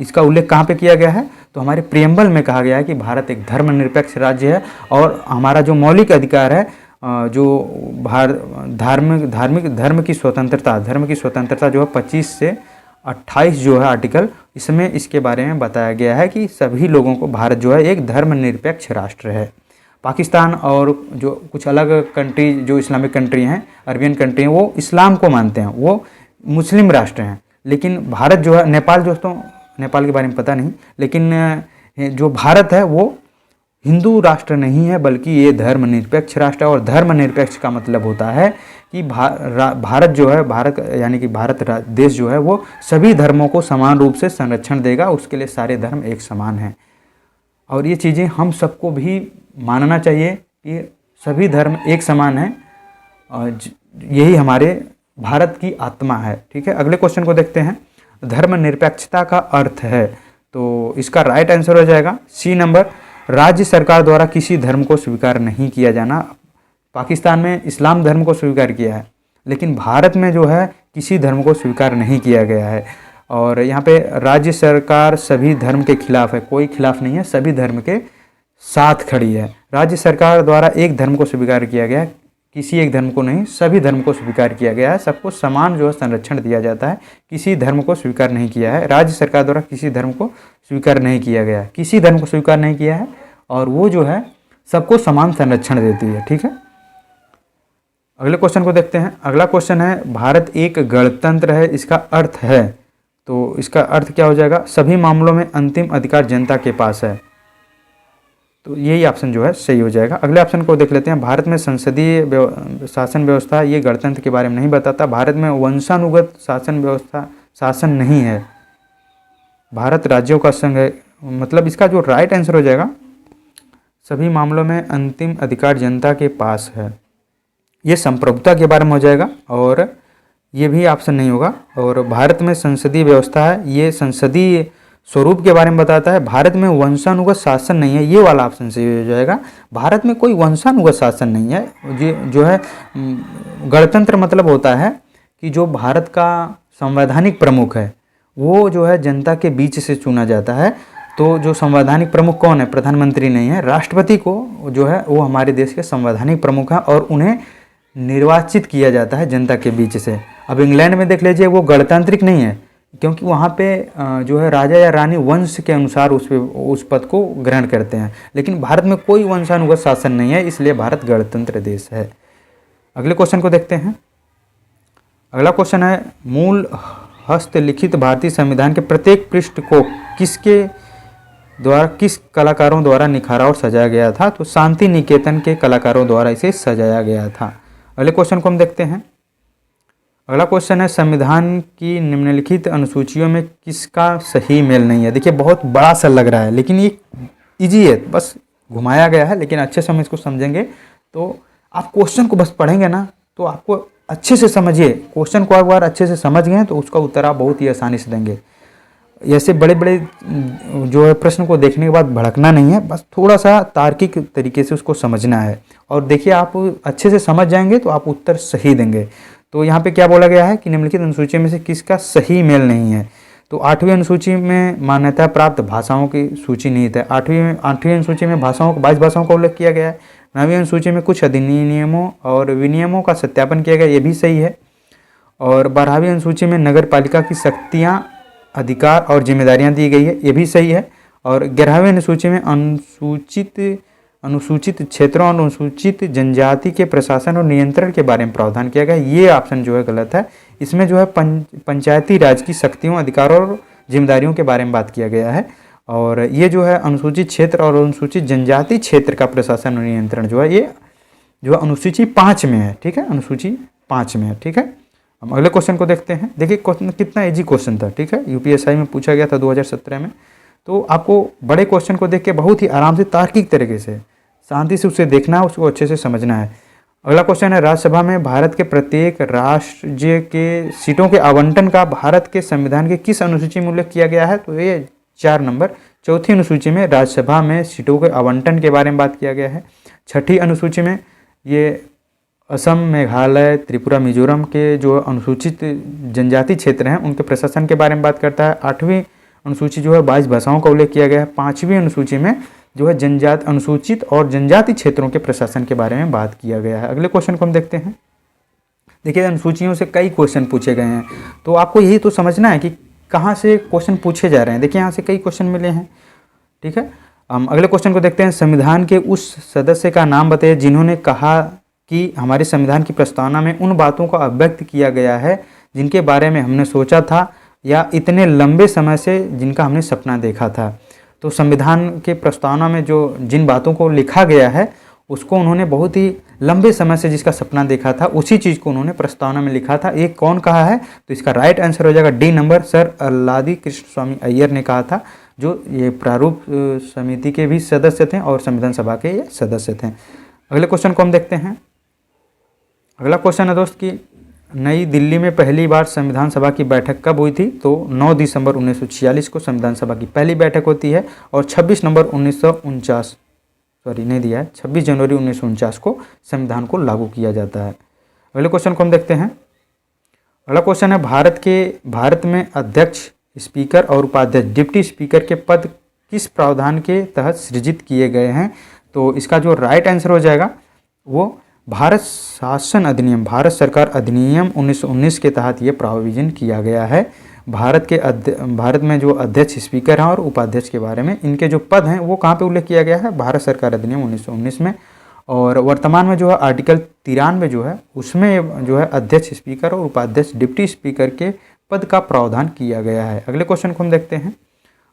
इसका उल्लेख कहाँ पे किया गया है, तो हमारे प्रियम्बल में कहा गया है कि भारत एक धर्मनिरपेक्ष राज्य है, और हमारा जो मौलिक अधिकार है, जो धर्म की स्वतंत्रता जो है 25 से 28 जो है आर्टिकल, इसमें इसके बारे में बताया गया है कि सभी लोगों को, भारत जो है एक धर्मनिरपेक्ष राष्ट्र है। पाकिस्तान और जो कुछ अलग कंट्री जो इस्लामिक कंट्री हैं, अरबियन कंट्री हैं, वो इस्लाम को मानते हैं, वो मुस्लिम राष्ट्र हैं। लेकिन भारत जो है, नेपाल दोस्तों, नेपाल के बारे में पता नहीं, लेकिन जो भारत है वो हिंदू राष्ट्र नहीं है, बल्कि ये धर्मनिरपेक्ष राष्ट्र है। और धर्मनिरपेक्ष का मतलब होता है कि भारत जो है, भारत यानी कि भारत देश जो है वो सभी धर्मों को समान रूप से संरक्षण देगा, उसके लिए सारे धर्म एक समान हैं। और ये चीज़ें हम सबको भी मानना चाहिए कि सभी धर्म एक समान हैं, और यही हमारे भारत की आत्मा है। ठीक है, अगले क्वेश्चन को देखते हैं। धर्मनिरपेक्षता का अर्थ है, तो इसका राइट आंसर हो जाएगा सी नंबर, राज्य सरकार द्वारा किसी धर्म को स्वीकार नहीं किया जाना। पाकिस्तान में इस्लाम धर्म को स्वीकार किया है, लेकिन भारत में जो है किसी धर्म को स्वीकार नहीं किया गया है। और यहाँ पे राज्य सरकार सभी धर्म के खिलाफ है, कोई खिलाफ नहीं है, सभी धर्म के साथ खड़ी है। राज्य सरकार द्वारा एक धर्म को स्वीकार किया गया है, किसी एक धर्म को नहीं, सभी धर्म को स्वीकार किया गया है। सबको समान जो है संरक्षण दिया जाता है, किसी धर्म को स्वीकार नहीं किया है। राज्य सरकार द्वारा किसी धर्म को स्वीकार नहीं किया गया है, किसी धर्म को स्वीकार नहीं किया है, और वो जो है सबको समान संरक्षण देती है। ठीक है, अगले क्वेश्चन को देखते हैं। अगला क्वेश्चन है, भारत एक गणतंत्र है, इसका अर्थ है, तो इसका अर्थ क्या हो जाएगा? सभी मामलों में अंतिम अधिकार जनता के पास है। तो यही ऑप्शन जो है सही हो जाएगा। अगले ऑप्शन को देख लेते हैं। भारत में संसदीय शासन व्यवस्था, ये गणतंत्र के बारे में नहीं बताता। भारत में वंशानुगत शासन व्यवस्था, शासन नहीं है। भारत राज्यों का संघ है। मतलब इसका जो राइट आंसर हो जाएगा, सभी मामलों में अंतिम अधिकार जनता के पास है। ये संप्रभुता के बारे में हो जाएगा और ये भी ऑप्शन नहीं होगा। और भारत में संसदीय व्यवस्था है, ये संसदीय स्वरूप के बारे में बताता है। भारत में वंशानुगत शासन नहीं है, ये वाला ऑप्शन सही हो जाएगा। भारत में कोई वंशानुगत शासन नहीं है। जो है गणतंत्र मतलब होता है कि जो भारत का संवैधानिक प्रमुख है वो जो है जनता के बीच से चुना जाता है। तो जो संवैधानिक प्रमुख कौन है? प्रधानमंत्री नहीं है, राष्ट्रपति को जो है वो हमारे देश के संवैधानिक प्रमुख हैं और उन्हें निर्वाचित किया जाता है जनता के बीच से। अब इंग्लैंड में देख लीजिए, वो गणतांत्रिक नहीं है क्योंकि वहाँ पे जो है राजा या रानी वंश के अनुसार उस पद को ग्रहण करते हैं। लेकिन भारत में कोई वंशानुगत शासन नहीं है, इसलिए भारत गणतंत्र देश है। अगले क्वेश्चन को देखते हैं। अगला क्वेश्चन है, मूल हस्तलिखित भारतीय संविधान के प्रत्येक पृष्ठ को किस कलाकारों द्वारा निखारा और सजाया गया था? तो शांति निकेतन के कलाकारों द्वारा इसे सजाया गया था। अगले क्वेश्चन को हम देखते हैं। अगला क्वेश्चन है, संविधान की निम्नलिखित अनुसूचियों में किसका सही मेल नहीं है? देखिए बहुत बड़ा सा लग रहा है लेकिन ये इजी है, बस घुमाया गया है, लेकिन अच्छे से हम इसको समझेंगे तो आप क्वेश्चन को बस पढ़ेंगे ना तो आपको अच्छे से समझिए। क्वेश्चन को एक बार अच्छे से समझ गए तो उसका उत्तर आप बहुत ही आसानी से देंगे। ऐसे बड़े बड़े जो है प्रश्न को देखने के बाद भड़कना नहीं है, बस थोड़ा सा तार्किक तरीके से उसको समझना है। और देखिए आप अच्छे से समझ जाएंगे तो आप उत्तर सही देंगे। तो यहाँ पे क्या बोला गया है कि निम्नलिखित अनुसूची में से किसका सही मेल नहीं है? तो 8वीं अनुसूची में मान्यता प्राप्त भाषाओं की सूची निहित है। 8वीं अनुसूची में भाषाओं को 22 भाषाओं का उल्लेख किया गया है। 9वीं अनुसूची में कुछ अधिनियमों और विनियमों का सत्यापन किया गया, ये भी सही है। और 12वीं अनुसूची में नगर पालिका की शक्तियाँ, अधिकार और जिम्मेदारियां दी गई है, ये भी सही है। और 11वीं अनुसूची में अनुसूचित क्षेत्रों और अनुसूचित जनजाति के प्रशासन और नियंत्रण के बारे में प्रावधान किया गया, ये ऑप्शन जो है गलत है। इसमें जो है पंचायती राज की शक्तियों, अधिकारों और जिम्मेदारियों के बारे में बात किया गया है। और ये जो है अनुसूचित क्षेत्र और अनुसूचित जनजाति क्षेत्र का प्रशासन और नियंत्रण जो है, ये जो है अनुसूची 5 में है। ठीक है, अनुसूची 5 में है। ठीक है, हम अगले क्वेश्चन को देखते हैं। देखिए क्वेश्चन कितना इजी क्वेश्चन था। ठीक है, यूपीएससी में पूछा गया था 2017 में। तो आपको बड़े क्वेश्चन को देख के बहुत ही आराम से तार्किक तरीके से शांति से उसे देखना है, उसको अच्छे से समझना है। अगला क्वेश्चन है, राज्यसभा में भारत के प्रत्येक राज्य के सीटों के आवंटन का भारत के संविधान के किस अनुसूची में उल्लेख किया गया है? तो ये 4 नंबर 4थी अनुसूची में राज्यसभा में सीटों के आवंटन के बारे में बात किया गया है। 6ठी अनुसूची में ये असम, मेघालय, त्रिपुरा, मिजोरम के जो अनुसूचित जनजाति क्षेत्र हैं उनके प्रशासन के बारे में बात करता है। 8वीं अनुसूची जो है 22 भाषाओं का उल्लेख किया गया है। 5वीं अनुसूची में जो है अनुसूचित और जनजाति क्षेत्रों के प्रशासन के बारे में बात किया गया है। अगले क्वेश्चन को हम देखते हैं। देखिए अनुसूचियों से कई क्वेश्चन पूछे गए हैं, तो आपको यही तो समझना है कि कहाँ से क्वेश्चन पूछे जा रहे हैं। देखिए यहाँ से कई क्वेश्चन मिले हैं। ठीक है, हम अगले क्वेश्चन को देखते हैं। संविधान के उस सदस्य का नाम बताइए जिन्होंने कहा कि हमारे संविधान की प्रस्तावना में उन बातों को अभिव्यक्त किया गया है जिनके बारे में हमने सोचा था या इतने लंबे समय से जिनका हमने सपना देखा था। तो संविधान के प्रस्तावना में जो जिन बातों को लिखा गया है उसको उन्होंने बहुत ही लंबे समय से जिसका सपना देखा था, उसी चीज़ को उन्होंने प्रस्तावना में लिखा था। एक कौन कहा है? तो इसका राइट आंसर हो जाएगा D number, sir Alladi Krishnaswamy Iyer ने कहा था, जो ये प्रारूप समिति के भी सदस्य थे और संविधान सभा के ये सदस्य थे। अगले क्वेश्चन को हम देखते हैं। अगला क्वेश्चन है दोस्त कि नई दिल्ली में पहली बार संविधान सभा की बैठक कब हुई थी? तो 9 दिसंबर 1946 को संविधान सभा की पहली बैठक होती है और 26 जनवरी 1949 को संविधान को लागू किया जाता है। अगले क्वेश्चन को हम देखते हैं। अगला क्वेश्चन है, भारत में अध्यक्ष, स्पीकर और उपाध्यक्ष, डिप्टी स्पीकर के पद किस प्रावधान के तहत सृजित किए गए हैं? तो इसका जो राइट आंसर हो जाएगा वो भारत शासन अधिनियम, भारत सरकार अधिनियम 1919 के तहत ये प्राविजन किया गया है। भारत में जो अध्यक्ष, स्पीकर हैं और उपाध्यक्ष के बारे में इनके जो पद हैं वो कहाँ पे उल्लेख किया गया है? भारत सरकार अधिनियम 1919 में। और वर्तमान में जो है आर्टिकल 93 जो है उसमें जो है अध्यक्ष स्पीकर और उपाध्यक्ष डिप्टी स्पीकर के पद का प्रावधान किया गया है। अगले क्वेश्चन को हम देखते हैं।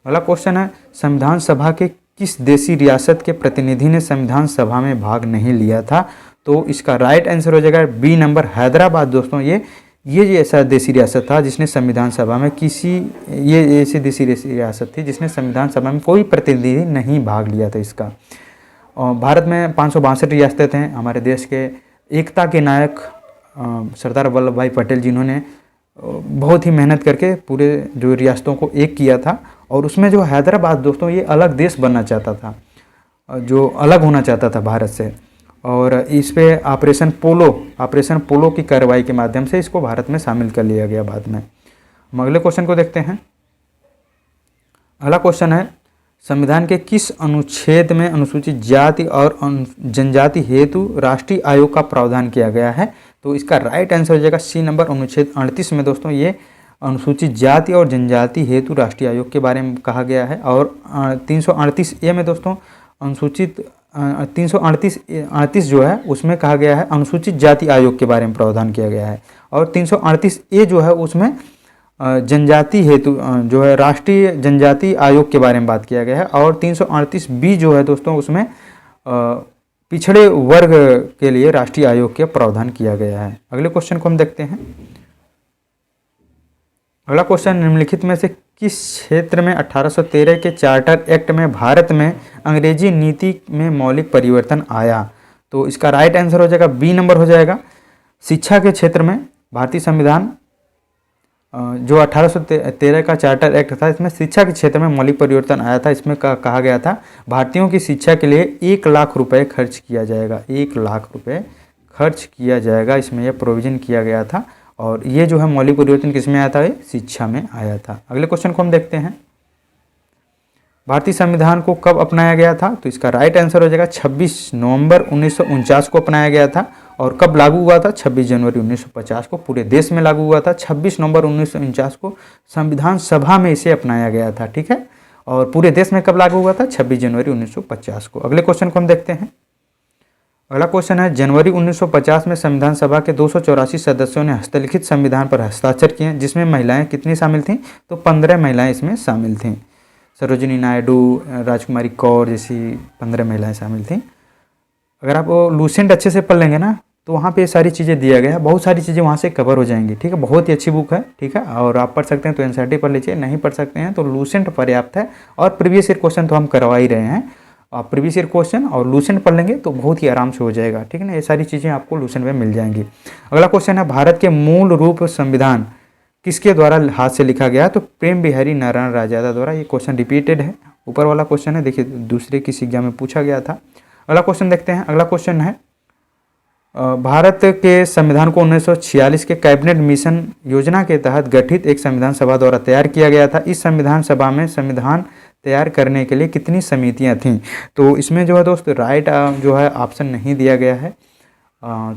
अगला क्वेश्चन है, संविधान सभा के किस देशी रियासत के प्रतिनिधि ने संविधान सभा में भाग नहीं लिया था? तो इसका राइट आंसर हो जाएगा बी नंबर, हैदराबाद। दोस्तों ये ऐसा देशी रियासत था जिसने संविधान सभा में ये ऐसी देशी रियासत थी जिसने संविधान सभा में कोई प्रतिनिधि नहीं भाग लिया था इसका। और भारत में 562 रियासतें हैं। हमारे देश के एकता के नायक सरदार वल्लभ भाई पटेल जिन्होंने बहुत ही मेहनत करके पूरे जो रियासतों को एक किया था, और उसमें जो हैदराबाद दोस्तों ये अलग देश बनना चाहता था, जो अलग होना चाहता था भारत से, और इस पे ऑपरेशन पोलो की कार्रवाई के माध्यम से इसको भारत में शामिल कर लिया गया बाद में। हम अगले क्वेश्चन को देखते हैं। अगला क्वेश्चन है, संविधान के किस अनुच्छेद में अनुसूचित जाति और जनजाति हेतु राष्ट्रीय आयोग का प्रावधान किया गया है? तो इसका राइट आंसर हो जाएगा सी नंबर, अनुच्छेद 38 में दोस्तों ये अनुसूचित जाति और जनजाति हेतु राष्ट्रीय आयोग के बारे में कहा गया है। और 338A में दोस्तों अनुसूचित 338 जो है उसमें कहा गया है अनुसूचित जाति आयोग के बारे में प्रावधान किया गया है, और 338A जो है उसमें जनजाति हेतु जो है राष्ट्रीय जनजाति आयोग के बारे में बात किया गया है, और 338B जो है दोस्तों उसमें पिछड़े वर्ग के लिए राष्ट्रीय आयोग का प्रावधान किया गया है। अगले क्वेश्चन को हम देखते हैं। अगला क्वेश्चन, निम्नलिखित में से किस क्षेत्र में 1813 के चार्टर एक्ट में भारत में अंग्रेजी नीति में मौलिक परिवर्तन आया? तो इसका राइट आंसर हो जाएगा बी नंबर हो जाएगा। शिक्षा के क्षेत्र में भारतीय संविधान जो 1813 का चार्टर एक्ट था, इसमें शिक्षा के क्षेत्र में मौलिक परिवर्तन आया था। इसमें कहा गया था भारतीयों की शिक्षा के लिए 1 लाख रुपए खर्च किया जाएगा, 1 लाख रुपए खर्च किया जाएगा, इसमें यह प्रोविजन किया गया था। और ये जो है मौलिक परिवर्तन किस में आया था? ये शिक्षा में आया था। अगले क्वेश्चन को हम देखते हैं। भारतीय संविधान को कब अपनाया गया था? तो इसका राइट आंसर हो जाएगा 26 नवंबर 1949 को अपनाया गया था। और कब लागू हुआ था? 26 जनवरी 1950 को पूरे देश में लागू हुआ था। 26 नवंबर 1949 को संविधान सभा में इसे अपनाया गया था, ठीक है। और पूरे देश में कब लागू हुआ था? 26 जनवरी 1950 को। अगले क्वेश्चन को हम देखते हैं। अगला क्वेश्चन है, जनवरी 1950 में संविधान सभा के 284 सदस्यों ने हस्तलिखित संविधान पर हस्ताक्षर किए, जिसमें महिलाएं कितनी शामिल थीं? तो 15 महिलाएं इसमें शामिल थीं। सरोजिनी नायडू, राजकुमारी कौर जैसी 15 महिलाएं शामिल थीं। अगर आप लूसेंट अच्छे से पढ़ लेंगे ना तो वहाँ पे सारी चीज़ें दिया गया है, बहुत सारी चीज़ें वहाँ से कवर हो जाएंगी, ठीक है। बहुत ही अच्छी बुक है, ठीक है। और आप पढ़ सकते हैं तो एनसीईआरटी पढ़ लीजिए, नहीं पढ़ सकते हैं तो लूसेंट पर्याप्त है। और प्रीवियस ईयर क्वेश्चन तो हम करवा ही रहे हैं, आप प्रीवियस ईयर क्वेश्चन और लूसेंट पढ़ लेंगे तो बहुत ही आराम से हो जाएगा, ठीक है ना। ये सारी चीज़ें आपको लूसेंट में मिल जाएंगी। अगला क्वेश्चन है, भारत के मूल रूप संविधान किसके द्वारा हाथ से लिखा गया? तो प्रेम बिहारी नारायण राजदा द्वारा। ये क्वेश्चन रिपीटेड है, ऊपर वाला क्वेश्चन है, देखिए दूसरे किसी एग्जाम में पूछा गया था। अगला क्वेश्चन देखते हैं। अगला क्वेश्चन है, भारत के संविधान को 1946 के कैबिनेट मिशन योजना के तहत गठित एक संविधान सभा द्वारा तैयार किया गया था। इस संविधान सभा में संविधान तैयार करने के लिए कितनी समितियां थीं? तो इसमें जो है दोस्त राइट जो है ऑप्शन नहीं दिया गया है।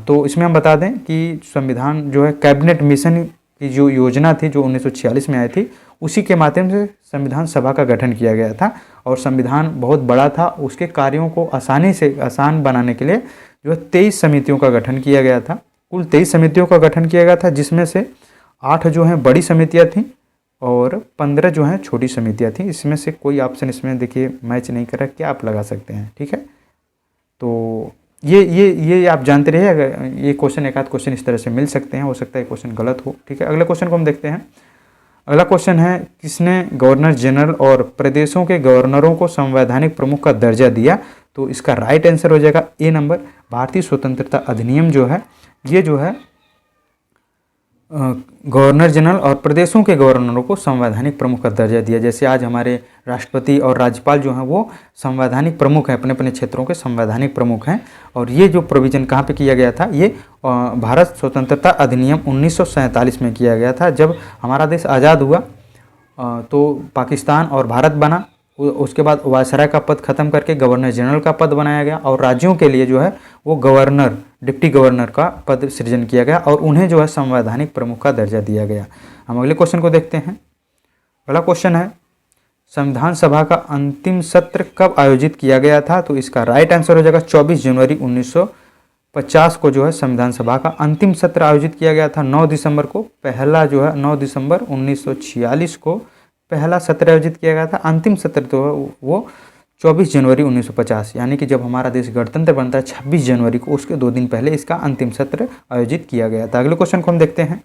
तो इसमें हम बता दें कि संविधान जो है कैबिनेट मिशन की जो योजना थी जो 1946 में आई थी, उसी के माध्यम से संविधान सभा का गठन किया गया था। और संविधान बहुत बड़ा था, उसके कार्यों को आसान बनाने के लिए जो 23 समितियों का गठन किया गया था। कुल 23 समितियों का गठन किया गया था, जिसमें से 8 जो हैं बड़ी समितियां थीं और 15 जो हैं छोटी समितियां थीं। इसमें से कोई ऑप्शन इसमें देखिए मैच नहीं कर रहा, क्या आप लगा सकते हैं, ठीक है। तो ये आप जानते रहिए, अगर ये क्वेश्चन एक आध क्वेश्चन इस तरह से मिल सकते हैं, हो सकता है क्वेश्चन गलत हो, ठीक है। अगले क्वेश्चन को हम देखते हैं। अगला क्वेश्चन है, किसने गवर्नर जनरल और प्रदेशों के गवर्नरों को संवैधानिक प्रमुख का दर्जा दिया? तो इसका राइट आंसर हो जाएगा ए नंबर, भारतीय स्वतंत्रता अधिनियम जो है ये जो है गवर्नर जनरल और प्रदेशों के गवर्नरों को संवैधानिक प्रमुख का दर्जा दिया। जैसे आज हमारे राष्ट्रपति और राज्यपाल जो हैं वो संवैधानिक प्रमुख हैं, अपने अपने क्षेत्रों के संवैधानिक प्रमुख हैं। और ये जो प्रोविज़न कहाँ पे किया गया था? ये भारत स्वतंत्रता अधिनियम 1947 में किया गया था। जब हमारा देश आज़ाद हुआ तो पाकिस्तान और भारत बना, उसके बाद वायसराय का पद खत्म करके गवर्नर जनरल का पद बनाया गया और राज्यों के लिए जो है वो गवर्नर, डिप्टी गवर्नर का पद सृजन किया गया और उन्हें जो है संवैधानिक प्रमुख का दर्जा दिया गया। हम अगले क्वेश्चन को देखते हैं। अगला क्वेश्चन है, संविधान सभा का अंतिम सत्र कब आयोजित किया गया था? तो इसका राइट आंसर हो जाएगा 24 जनवरी 1950 को जो है संविधान सभा का अंतिम सत्र आयोजित किया गया था। 9 दिसंबर को पहला जो है 9 दिसंबर 1946 को पहला सत्र आयोजित किया गया था। अंतिम सत्र तो वो 24 जनवरी 1950, यानी कि जब हमारा देश गणतंत्र बनता है 26 जनवरी को, उसके 2 दिन पहले इसका अंतिम सत्र आयोजित किया गया था। अगले क्वेश्चन को हम देखते हैं।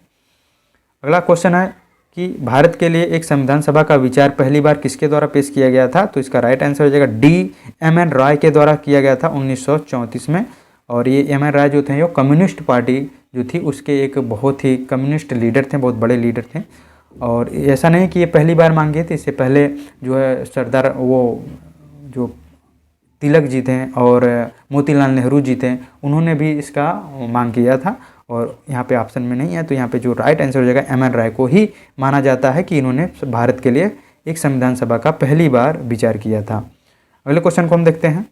अगला क्वेश्चन है कि भारत के लिए एक संविधान सभा का विचार पहली बार किसके द्वारा पेश किया गया था? तो इसका राइट आंसर हो जाएगा D.M.N. रॉय के द्वारा किया गया था 1934 में। और ये M.N. रॉय जो थे वो कम्युनिस्ट पार्टी जो थी उसके एक बहुत ही कम्युनिस्ट लीडर थे, बहुत बड़े लीडर थे। और ऐसा नहीं कि ये पहली बार मांगे थे, इससे पहले जो है सरदार वो जो तिलक जी थे और मोतीलाल नेहरू जी थे, उन्होंने भी इसका मांग किया था। और यहाँ पे ऑप्शन में नहीं है, तो यहाँ पे जो राइट आंसर हो जाएगा M.N. रॉय को ही माना जाता है कि इन्होंने भारत के लिए एक संविधान सभा का पहली बार विचार किया था। अगले क्वेश्चन को हम देखते हैं।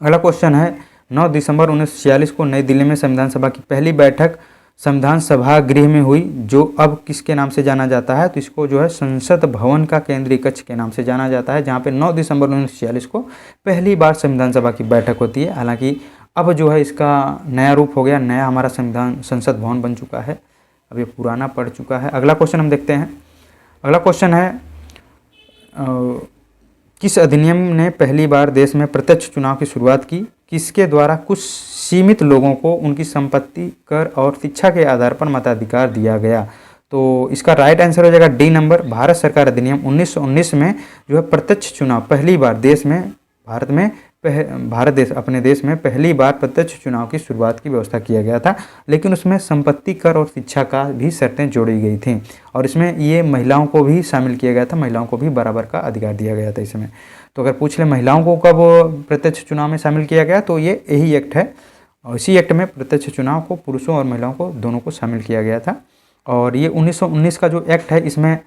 अगला क्वेश्चन है 9 दिसंबर 1946 को नई दिल्ली में संविधान सभा की पहली बैठक संविधान सभा गृह में हुई, जो अब किसके नाम से जाना जाता है? तो इसको जो है संसद भवन का केंद्रीय कक्ष के नाम से जाना जाता है, जहाँ पे 9 दिसंबर 1946 को पहली बार संविधान सभा की बैठक होती है। हालांकि अब जो है इसका नया रूप हो गया, नया हमारा संविधान संसद भवन बन चुका है, अब ये पुराना पड़ चुका है। अगला क्वेश्चन हम देखते हैं। अगला क्वेश्चन है किस अधिनियम ने पहली बार देश में प्रत्यक्ष चुनाव की शुरुआत की? किसके द्वारा कुछ सीमित लोगों को उनकी संपत्ति, कर और शिक्षा के आधार पर मताधिकार दिया गया? तो इसका राइट आंसर हो जाएगा D नंबर, भारत सरकार अधिनियम 1919 में जो है प्रत्यक्ष चुनाव पहली बार देश में, भारत देश अपने देश में पहली बार प्रत्यक्ष चुनाव की शुरुआत की व्यवस्था किया गया था। लेकिन उसमें संपत्ति कर और शिक्षा का भी शर्तें जोड़ी गई थी, और इसमें ये महिलाओं को भी शामिल किया गया था, महिलाओं को भी बराबर का अधिकार दिया गया था इसमें। तो अगर पूछ ले महिलाओं को कब प्रत्यक्ष चुनाव में शामिल किया गया, तो ये यही एक्ट है, और इसी एक्ट में प्रत्यक्ष चुनाव को पुरुषों और महिलाओं को दोनों को शामिल किया गया था। और ये 1919 का जो एक्ट है, इसमें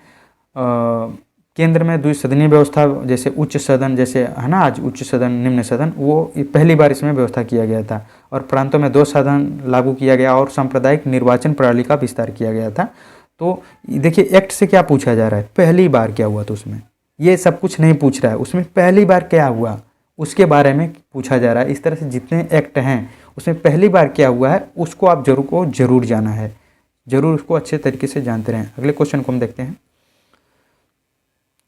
केंद्र में द्विसदनीय व्यवस्था, जैसे उच्च सदन जैसे है ना आज उच्च सदन निम्न सदन, वो पहली बार इसमें व्यवस्था किया गया था। और प्रांतों में 2 सदन लागू किया गया और सांप्रदायिक निर्वाचन प्रणाली का विस्तार किया गया था। तो देखिए एक्ट से क्या पूछा जा रहा है, पहली बार क्या हुआ, तो उसमें ये सब कुछ नहीं पूछ रहा है, उसमें पहली बार क्या हुआ उसके बारे में पूछा जा रहा है। इस तरह से जितने एक्ट हैं उसमें पहली बार क्या हुआ है उसको आप जरूर जाना है, जरूर उसको अच्छे तरीके से जानते रहें। अगले क्वेश्चन को हम देखते हैं।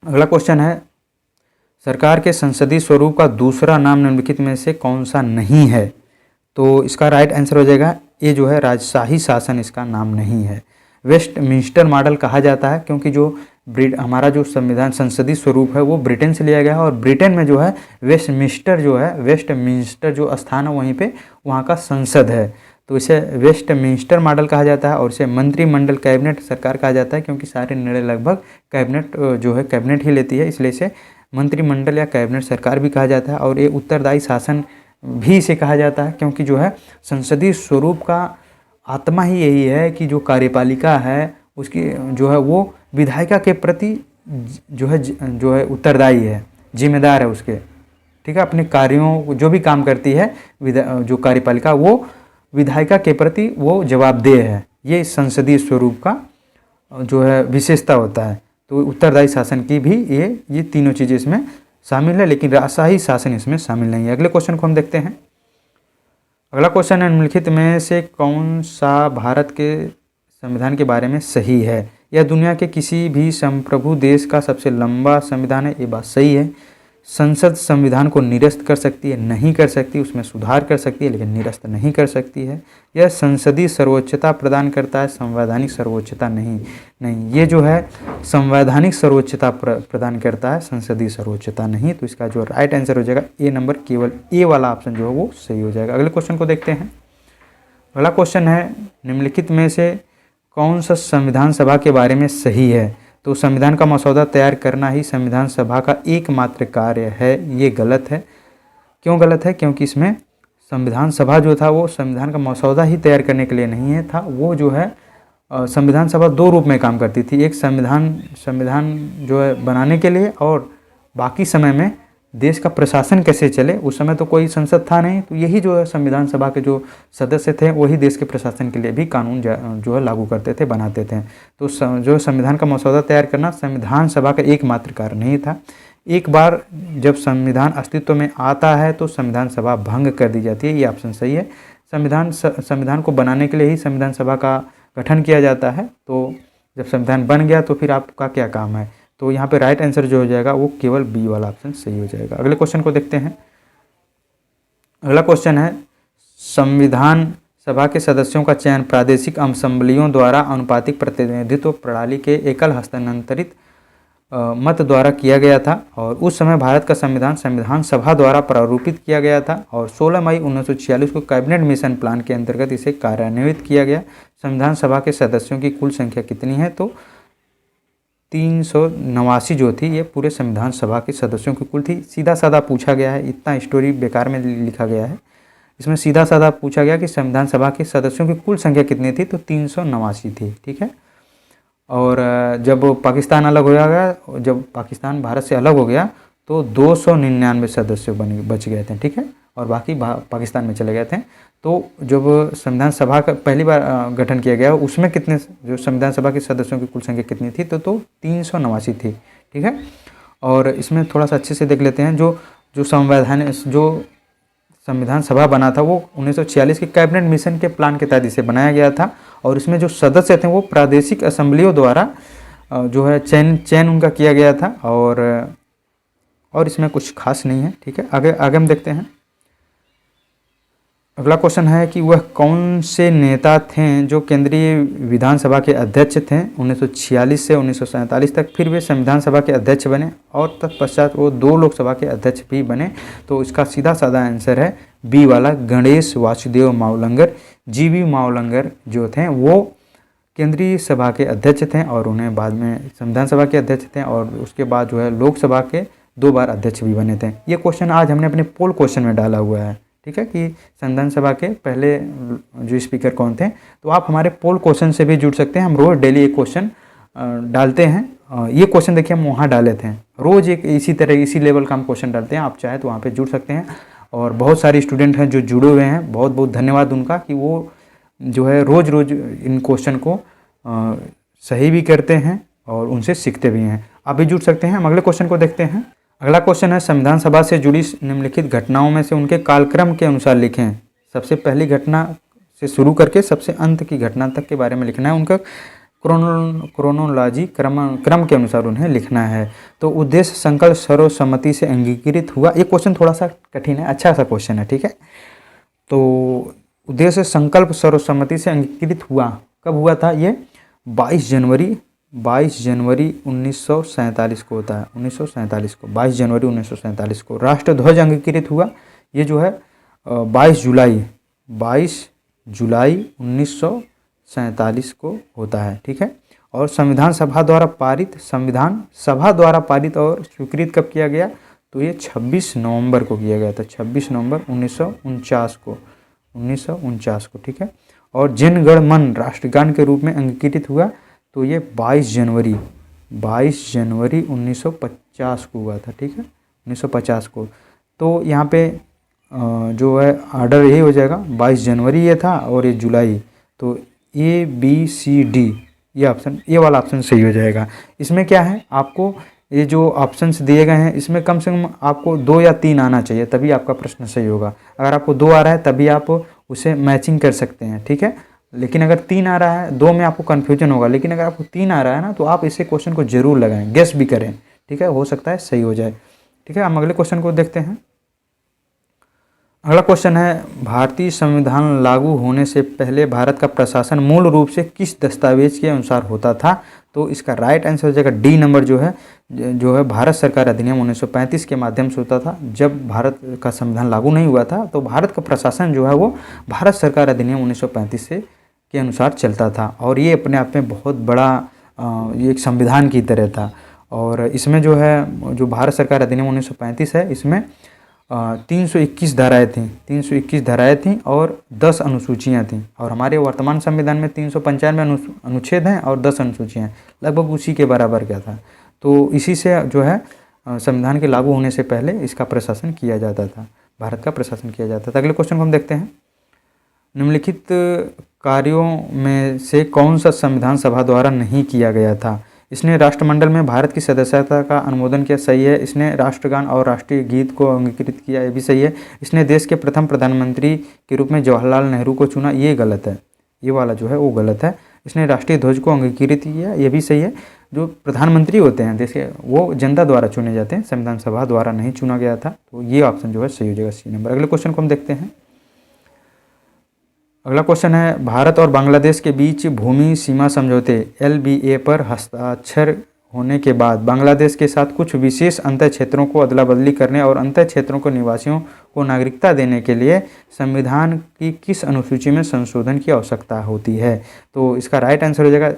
अगला क्वेश्चन है सरकार के संसदीय स्वरूप का दूसरा नाम निम्नलिखित में से कौन सा नहीं है? तो इसका राइट आंसर हो जाएगा ये जो है राजशाही शासन, इसका नाम नहीं है। वेस्टमिंस्टर मॉडल कहा जाता है क्योंकि जो हमारा जो संविधान संसदीय स्वरूप है वो ब्रिटेन से लिया गया है, और ब्रिटेन में जो है वेस्टमिंस्टर जो स्थान है वहीं पे वहाँ का संसद है, तो इसे वेस्टमिंस्टर मॉडल कहा जाता है। और इसे मंत्रिमंडल कैबिनेट सरकार कहा जाता है क्योंकि सारे निर्णय लगभग कैबिनेट जो है कैबिनेट ही लेती है, इसलिए इसे मंत्रिमंडल या कैबिनेट सरकार भी कहा जाता है। और ये उत्तरदायी शासन भी इसे कहा जाता है क्योंकि जो है संसदीय स्वरूप का आत्मा ही यही है कि जो कार्यपालिका है उसकी जो है वो विधायिका के प्रति जो है उत्तरदायी है, जिम्मेदार है उसके, ठीक है, अपने कार्यों जो भी काम करती है जो कार्यपालिका वो विधायिका के प्रति वो जवाबदेह है। ये संसदीय स्वरूप का जो है विशेषता होता है। तो उत्तरदायी शासन की भी ये तीनों चीज़ें इसमें शामिल है, लेकिन राजशाही शासन इसमें शामिल नहीं है। अगले क्वेश्चन को हम देखते हैं। अगला क्वेश्चन है निम्नलिखित में से कौन सा भारत के संविधान के बारे में सही है? यह दुनिया के किसी भी संप्रभु देश का सबसे लंबा संविधान है, ये बात सही है। संसद संविधान को निरस्त कर सकती है, नहीं कर सकती, उसमें सुधार कर सकती है लेकिन निरस्त नहीं कर सकती है। यह संसदीय सर्वोच्चता प्रदान करता है, संवैधानिक सर्वोच्चता नहीं। ये जो है संवैधानिक सर्वोच्चता प्रदान करता है, संसदीय सर्वोच्चता नहीं। तो इसका जो राइट आंसर हो जाएगा ए नंबर, केवल ए वाला ऑप्शन जो है वो सही हो जाएगा। अगले क्वेश्चन को देखते हैं। अगला क्वेश्चन है निम्नलिखित में से कौन सा संविधान सभा के बारे में सही है? तो संविधान का मसौदा तैयार करना ही संविधान सभा का एकमात्र कार्य है, ये गलत है। क्यों गलत है? क्योंकि इसमें संविधान सभा जो था वो संविधान का मसौदा ही तैयार करने के लिए नहीं है था, वो जो है संविधान सभा 2 रूप में काम करती थी। एक संविधान जो है बनाने के लिए, और बाकी समय में देश का प्रशासन कैसे चले। उस समय तो कोई संसद था नहीं, तो यही जो है संविधान सभा के जो सदस्य थे वही देश के प्रशासन के लिए भी कानून जो है लागू करते थे, बनाते थे। तो जो संविधान का मसौदा तैयार करना संविधान सभा का एकमात्र कार्य नहीं था। एक बार जब संविधान अस्तित्व में आता है तो संविधान सभा भंग कर दी जाती है, ये ऑप्शन सही है। संविधान को बनाने के लिए ही संविधान सभा का गठन किया जाता है। तो जब संविधान बन गया तो फिर आपका क्या काम है। तो यहाँ पे राइट आंसर जो हो जाएगा वो केवल बी वाला ऑप्शन सही हो जाएगा। अगले क्वेश्चन को देखते हैं। अगला क्वेश्चन है, संविधान सभा के सदस्यों का चयन प्रादेशिक असेंबलियों द्वारा अनुपातिक प्रतिनिधित्व प्रणाली के एकल हस्तांतरित मत द्वारा किया गया था और उस समय भारत का संविधान सभा द्वारा प्रारूपित किया गया था और 16 मई 1946 को कैबिनेट मिशन प्लान के अंतर्गत इसे कार्यान्वित किया गया। संविधान सभा के सदस्यों की कुल संख्या कितनी है, तो 389 जो थी ये पूरे संविधान सभा के सदस्यों की कुल थी। सीधा साधा पूछा गया है, इतना स्टोरी बेकार में लिखा गया है। इसमें सीधा साधा पूछा गया कि संविधान सभा के सदस्यों की कुल संख्या कितनी थी, तो 389 थी। ठीक है। और जब पाकिस्तान अलग हो गया, जब पाकिस्तान भारत से अलग हो गया तो 299 सदस्य बच गए थे। ठीक है। और बाकी पाकिस्तान में चले गए थे। तो जब संविधान सभा का पहली बार गठन किया गया उसमें कितने, जो संविधान सभा के सदस्यों की कुल संख्या कितनी थी, तो 389 थी। ठीक है। और इसमें थोड़ा सा अच्छे से देख लेते हैं। जो संविधान सभा बना था वो 1946 के कैबिनेट मिशन के प्लान के तहत इसे बनाया गया था और इसमें जो सदस्य थे वो प्रादेशिक असेंबलियों द्वारा जो है चयन उनका किया गया था और इसमें कुछ खास नहीं है। ठीक है। आगे हम देखते हैं। अगला क्वेश्चन है कि वह कौन से नेता थे जो केंद्रीय विधानसभा के अध्यक्ष थे 1946 से 1947 तक, फिर वे संविधान सभा के अध्यक्ष बने और तत्पश्चात वो 2 लोकसभा के अध्यक्ष भी बने। तो इसका सीधा साधा आंसर है बी वाला, गणेश वासुदेव मावलंकर। जीवी मावलंकर जो थे वो केंद्रीय सभा के अध्यक्ष थे और उन्हें बाद में संविधान सभा के अध्यक्ष थे और उसके बाद जो है लोकसभा के 2 बार अध्यक्ष भी बने थे। ये क्वेश्चन आज हमने अपने पोल क्वेश्चन में डाला हुआ है। ठीक है, कि संविधान सभा के पहले जो स्पीकर कौन थे। तो आप हमारे पोल क्वेश्चन से भी जुड़ सकते हैं। हम रोज़ डेली एक क्वेश्चन डालते हैं। ये क्वेश्चन देखिए हम वहाँ डाले थे, रोज़ एक इसी लेवल का हम क्वेश्चन डालते हैं। आप चाहे तो वहाँ पे जुड़ सकते हैं और बहुत सारे स्टूडेंट हैं जो जुड़े हुए हैं, बहुत बहुत धन्यवाद उनका कि वो जो है रोज़ इन क्वेश्चन को सही भी करते हैं और उनसे सीखते भी हैं। आप भी जुड़ सकते हैं। हम अगले क्वेश्चन को देखते हैं। अगला क्वेश्चन है, संविधान सभा से जुड़ी निम्नलिखित घटनाओं में से उनके कालक्रम के अनुसार लिखें। सबसे पहली घटना से शुरू करके सबसे अंत की घटना तक के बारे में लिखना है। उनका क्रोनोलॉजी क्रम के अनुसार उन्हें लिखना है। तो उद्देश्य संकल्प सर्वसम्मति से अंगीकृत हुआ। ये क्वेश्चन थोड़ा सा कठिन है, अच्छा सा क्वेश्चन है। ठीक है। तो उद्देश्य संकल्प सर्वसम्मति से अंगीकृत हुआ, कब हुआ था ये? 22 जनवरी 1947 को होता है। 1947 को 22 जनवरी 1947 को राष्ट्रध्वज अंगीकृत हुआ। ये जो है 22 जुलाई 1947 को होता है। ठीक है। और संविधान सभा द्वारा पारित और स्वीकृत कब किया गया? तो ये 26 नवंबर को किया गया था। 26 नवंबर 1949 को। ठीक है। और जन गण मन राष्ट्रगान के रूप में अंगीकृत हुआ तो ये 22 जनवरी 1950 को हुआ था। ठीक है, 1950 को। तो यहाँ पे जो है ऑर्डर यही हो जाएगा, 22 जनवरी ये था और ये जुलाई। तो ABCD ये वाला ऑप्शन सही हो जाएगा। इसमें क्या है, आपको ये जो ऑप्शंस दिए गए हैं इसमें कम से कम आपको 2 या 3 आना चाहिए, तभी आपका प्रश्न सही होगा। अगर आपको 2 आ रहा है तभी आप उसे मैचिंग कर सकते हैं। ठीक है। लेकिन अगर 3 आ रहा है, 2 में आपको कन्फ्यूजन होगा, लेकिन अगर आपको 3 आ रहा है ना तो आप इसे क्वेश्चन को जरूर लगाएं, गेस भी करें। ठीक है, हो सकता है सही हो जाए। ठीक है, हम अगले क्वेश्चन को देखते हैं। अगला क्वेश्चन है, भारतीय संविधान लागू होने से पहले भारत का प्रशासन मूल रूप से किस दस्तावेज के अनुसार होता था? तो इसका राइट आंसर हो जाएगा डी नंबर, जो है भारत सरकार अधिनियम 1935 के माध्यम से होता था। जब भारत का संविधान लागू नहीं हुआ था तो भारत का प्रशासन जो है वो भारत सरकार अधिनियम 1935 के अनुसार चलता था और ये अपने आप में बहुत बड़ा ये एक संविधान की तरह था। और इसमें जो है जो भारत सरकार अधिनियम 1935 है, इसमें 321 धाराएँ थीं और 10 अनुसूचियाँ थीं। और हमारे वर्तमान संविधान में 395 अनुच्छेद हैं और 10 अनुसूचियाँ हैं, लगभग उसी के बराबर क्या था। तो इसी से जो है संविधान के लागू होने से पहले इसका प्रशासन किया जाता था, भारत का प्रशासन किया जाता था। अगले क्वेश्चन को हम देखते हैं। निम्नलिखित कार्यों में से कौन सा संविधान सभा द्वारा नहीं किया गया था? इसने राष्ट्रमंडल में भारत की सदस्यता का अनुमोदन किया, सही है। इसने राष्ट्रगान और राष्ट्रीय गीत को अंगीकृत किया, ये भी सही है। इसने देश के प्रथम प्रधानमंत्री के रूप में जवाहरलाल नेहरू को चुना, ये गलत है, ये वाला जो है वो गलत है। इसने राष्ट्रीय ध्वज को अंगीकृत किया, ये भी सही है। जो प्रधानमंत्री होते हैं देश के, वो जनता द्वारा चुने जाते हैं, संविधान सभा द्वारा नहीं चुना गया था, तो ये ऑप्शन जो है सही हो जाएगा, सी नंबर। अगले क्वेश्चन को हम देखते हैं। अगला क्वेश्चन है, भारत और बांग्लादेश के बीच भूमि सीमा समझौते LBA पर हस्ताक्षर होने के बाद बांग्लादेश के साथ कुछ विशेष अंतर क्षेत्रों को अदला बदली करने और अंतर क्षेत्रों को निवासियों को नागरिकता देने के लिए संविधान की किस अनुसूची में संशोधन की आवश्यकता होती है? तो इसका राइट आंसर हो जाएगा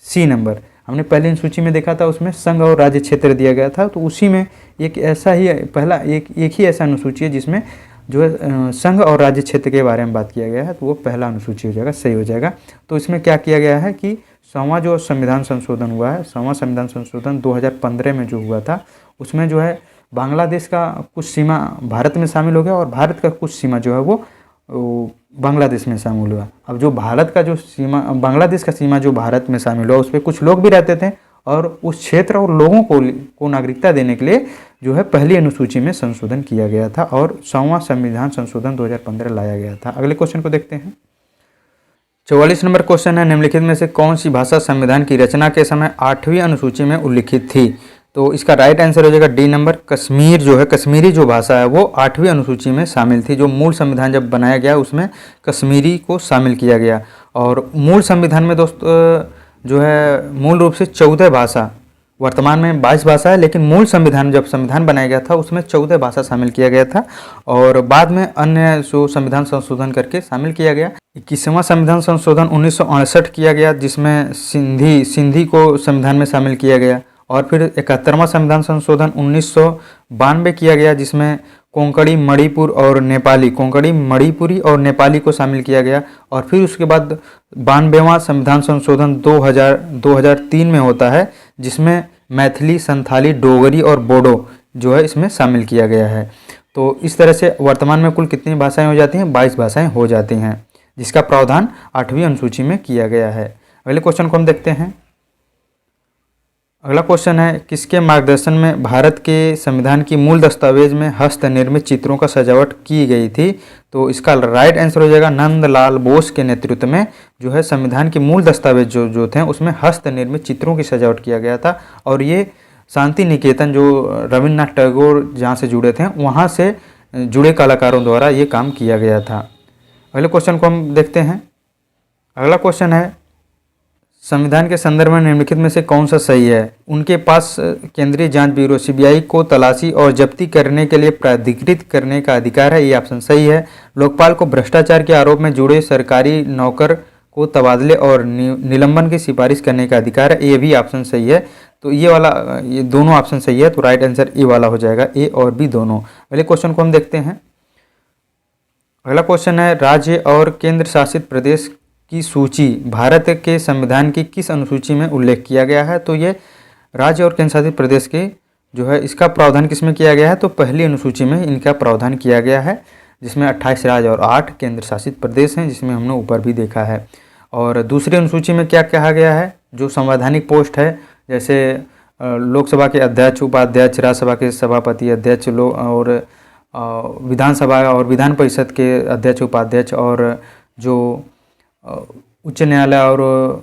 सी नंबर। हमने पहले अनुसूची में देखा था, उसमें संघ और राज्य क्षेत्र दिया गया था, तो उसी में एक ऐसा ही पहला एक ही ऐसा अनुसूची है जिसमें जो है संघ और राज्य क्षेत्र के बारे में बात किया गया है, तो वो पहला अनुसूची हो जाएगा, सही हो जाएगा। तो इसमें क्या किया गया है कि 100वां जो संविधान संशोधन हुआ है, 100वां संविधान संशोधन 2015 में जो हुआ था, उसमें जो है बांग्लादेश का कुछ सीमा भारत में शामिल हो गया और भारत का कुछ सीमा जो है वो बांग्लादेश में शामिल हुआ। अब जो भारत का जो सीमा, बांग्लादेश का सीमा जो भारत में शामिल हुआ, उस पर कुछ लोग भी रहते थे और उस क्षेत्र और लोगों को नागरिकता देने के लिए जो है पहली अनुसूची में संशोधन किया गया था और 100वां संविधान संशोधन 2015 लाया गया था। अगले क्वेश्चन को देखते हैं। 44 नंबर क्वेश्चन है, निम्नलिखित में से कौन सी भाषा संविधान की रचना के समय 8वीं अनुसूची में उल्लिखित थी? तो इसका राइट आंसर हो जाएगा डी नंबर। कश्मीर जो है, कश्मीरी जो भाषा है वो 8वीं अनुसूची में शामिल थी। जो मूल संविधान जब बनाया गया उसमें कश्मीरी को शामिल किया गया। और मूल संविधान में दोस्तों जो है मूल रूप से 14 भाषा, वर्तमान में 22 भाषा है, लेकिन मूल संविधान जब संविधान बनाया गया था उसमें 14 भाषा शामिल किया गया था और बाद में अन्य जो संविधान संशोधन करके शामिल किया गया। 21वां संविधान संशोधन 1968 किया गया, जिसमें सिंधी को संविधान में शामिल किया गया। और फिर 71वां संविधान संशोधन 1992 किया गया, जिसमें कोंकणी, मणिपुर और नेपाली, कोंकणी, मणिपुरी और नेपाली को शामिल किया गया। और फिर उसके बाद 92वां संविधान संशोधन 2003 में होता है, जिसमें मैथिली, संथाली, डोगरी और बोडो जो है इसमें शामिल किया गया है। तो इस तरह से वर्तमान में कुल कितनी भाषाएं हो जाती हैं? 22 भाषाएं हो जाती हैं, जिसका प्रावधान 8वीं अनुसूची में किया गया है। अगले क्वेश्चन को हम देखते हैं। अगला क्वेश्चन है, किसके मार्गदर्शन में भारत के संविधान की मूल दस्तावेज में हस्तनिर्मित चित्रों का सजावट की गई थी? तो इसका राइट आंसर हो जाएगा नंदलाल बोस के नेतृत्व में जो है संविधान के मूल दस्तावेज जो थे उसमें हस्तनिर्मित चित्रों की सजावट किया गया था। और ये शांति निकेतन जो रविन्द्रनाथ टैगोर जहाँ से जुड़े थे वहाँ से जुड़े कलाकारों द्वारा ये काम किया गया था। अगले क्वेश्चन को हम देखते हैं। अगला क्वेश्चन है, संविधान के संदर्भ में निम्नलिखित में से कौन सा सही है? उनके पास केंद्रीय जांच ब्यूरो CBI को तलाशी और जब्ती करने के लिए प्राधिकृत करने का अधिकार है, ये ऑप्शन सही है। लोकपाल को भ्रष्टाचार के आरोप में जुड़े सरकारी नौकर को तबादले और निलंबन की सिफारिश करने का अधिकार है, ये भी ऑप्शन सही है। तो ये दोनों ऑप्शन सही है, तो राइट आंसर ए वाला हो जाएगा, ए और बी दोनों। अगले क्वेश्चन को हम देखते हैं। अगला क्वेश्चन है, राज्य और केंद्र शासित प्रदेश की सूची भारत के संविधान की किस अनुसूची में उल्लेख किया गया है? तो ये राज्य और केंद्र शासित प्रदेश के जो है इसका प्रावधान किस में किया गया है? तो पहली अनुसूची में इनका प्रावधान किया गया है, जिसमें 28 राज्य और 8 केंद्र शासित प्रदेश हैं, जिसमें हमने ऊपर भी देखा है। और दूसरी अनुसूची में क्या कहा गया है? जो संवैधानिक पोस्ट है, जैसे लोकसभा के अध्यक्ष, उपाध्यक्ष, राज्यसभा के सभापति, अध्यक्ष और विधानसभा और विधान परिषद के अध्यक्ष, उपाध्यक्ष और जो उच्च न्यायालय और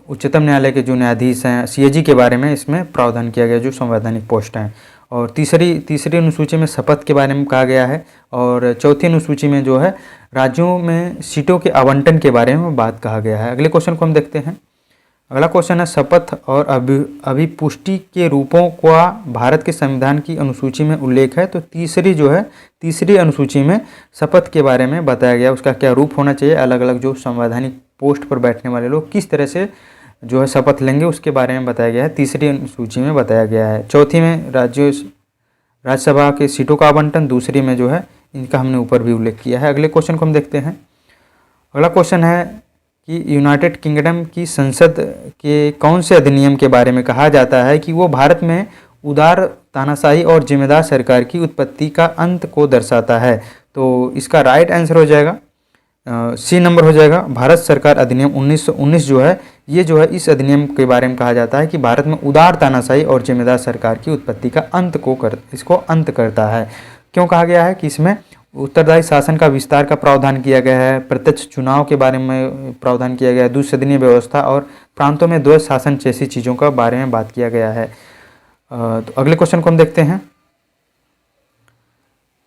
उच्चतम न्यायालय के जो न्यायाधीश हैं CAG के बारे में इसमें प्रावधान किया गया, जो संवैधानिक पोस्ट हैं। और तीसरी अनुसूची में शपथ के बारे में कहा गया है। और चौथी अनुसूची में जो है राज्यों में सीटों के आवंटन के बारे में बात कहा गया है। अगले क्वेश्चन को हम देखते हैं। अगला क्वेश्चन है, शपथ और अभिपुष्टि के रूपों का भारत के संविधान की अनुसूची में उल्लेख है। तो तीसरी अनुसूची में शपथ के बारे में बताया गया, उसका क्या रूप होना चाहिए, अलग अलग जो संवैधानिक पोस्ट पर बैठने वाले लोग किस तरह से जो है शपथ लेंगे उसके बारे में बताया गया है, तीसरी अनुसूची में बताया गया है। चौथी में राज्यसभा के सीटों का आवंटन, दूसरी में जो है इनका हमने ऊपर भी उल्लेख किया है। अगले क्वेश्चन को हम देखते हैं। अगला क्वेश्चन है कि यूनाइटेड किंगडम की संसद के कौन से अधिनियम के बारे में कहा जाता है कि वो भारत में उदार तानाशाही और जिम्मेदार सरकार की उत्पत्ति का अंत को दर्शाता है। तो इसका राइट आंसर हो जाएगा सी नंबर हो जाएगा। भारत सरकार अधिनियम 1919 जो है, ये जो है इस अधिनियम के बारे में कहा जाता है कि भारत में उदार तानाशाही और जिम्मेदार सरकार की उत्पत्ति का इसको अंत करता है। क्यों कहा गया है कि इसमें उत्तरदायी शासन का विस्तार का प्रावधान किया गया है, प्रत्यक्ष चुनाव के बारे में प्रावधान किया गया है, द्विसदनीय व्यवस्था और प्रांतों में द्वैध शासन जैसी चीज़ों का बारे में बात किया गया है। तो अगले क्वेश्चन को हम देखते हैं।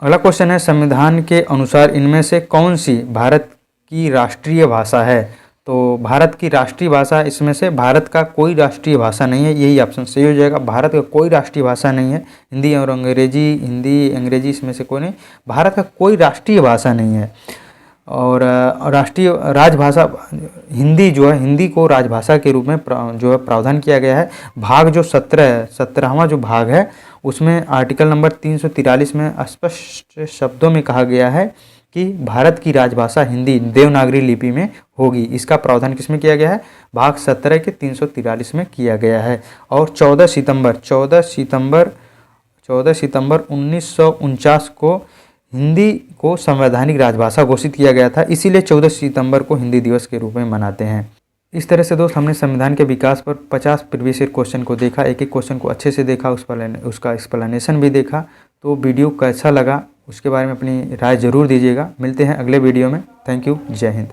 अगला क्वेश्चन है, संविधान के अनुसार इनमें से कौन सी भारत की राष्ट्रीय भाषा है? तो भारत की राष्ट्रीय भाषा, इसमें से भारत का कोई राष्ट्रीय भाषा नहीं है, यही ऑप्शन सही हो जाएगा। भारत का कोई राष्ट्रीय भाषा नहीं है। हिंदी अंग्रेजी इसमें से कोई नहीं। भारत का कोई राष्ट्रीय भाषा नहीं है। और राष्ट्रीय राजभाषा हिंदी जो है, हिंदी को राजभाषा के रूप में जो है प्रावधान किया गया है। भाग जो 17वां जो भाग है, उसमें आर्टिकल नंबर 343 में स्पष्ट शब्दों में कहा गया है कि भारत की राजभाषा हिंदी देवनागरी लिपि में होगी। इसका प्रावधान किसमें किया गया है? भाग 17 के 343 में किया गया है। और 14 सितंबर 1949 को हिंदी को संवैधानिक राजभाषा घोषित किया गया था, इसीलिए 14 सितंबर को हिंदी दिवस के रूप में मनाते हैं। इस तरह से दोस्त हमने संविधान के विकास पर 50 प्रीवियस ईयर क्वेश्चन को देखा, एक एक क्वेश्चन को अच्छे से देखा, उसका एक्सप्लेनेशन भी देखा। तो वीडियो कैसा लगा उसके बारे में अपनी राय ज़रूर दीजिएगा। मिलते हैं अगले वीडियो में। Thank you. जय हिंद।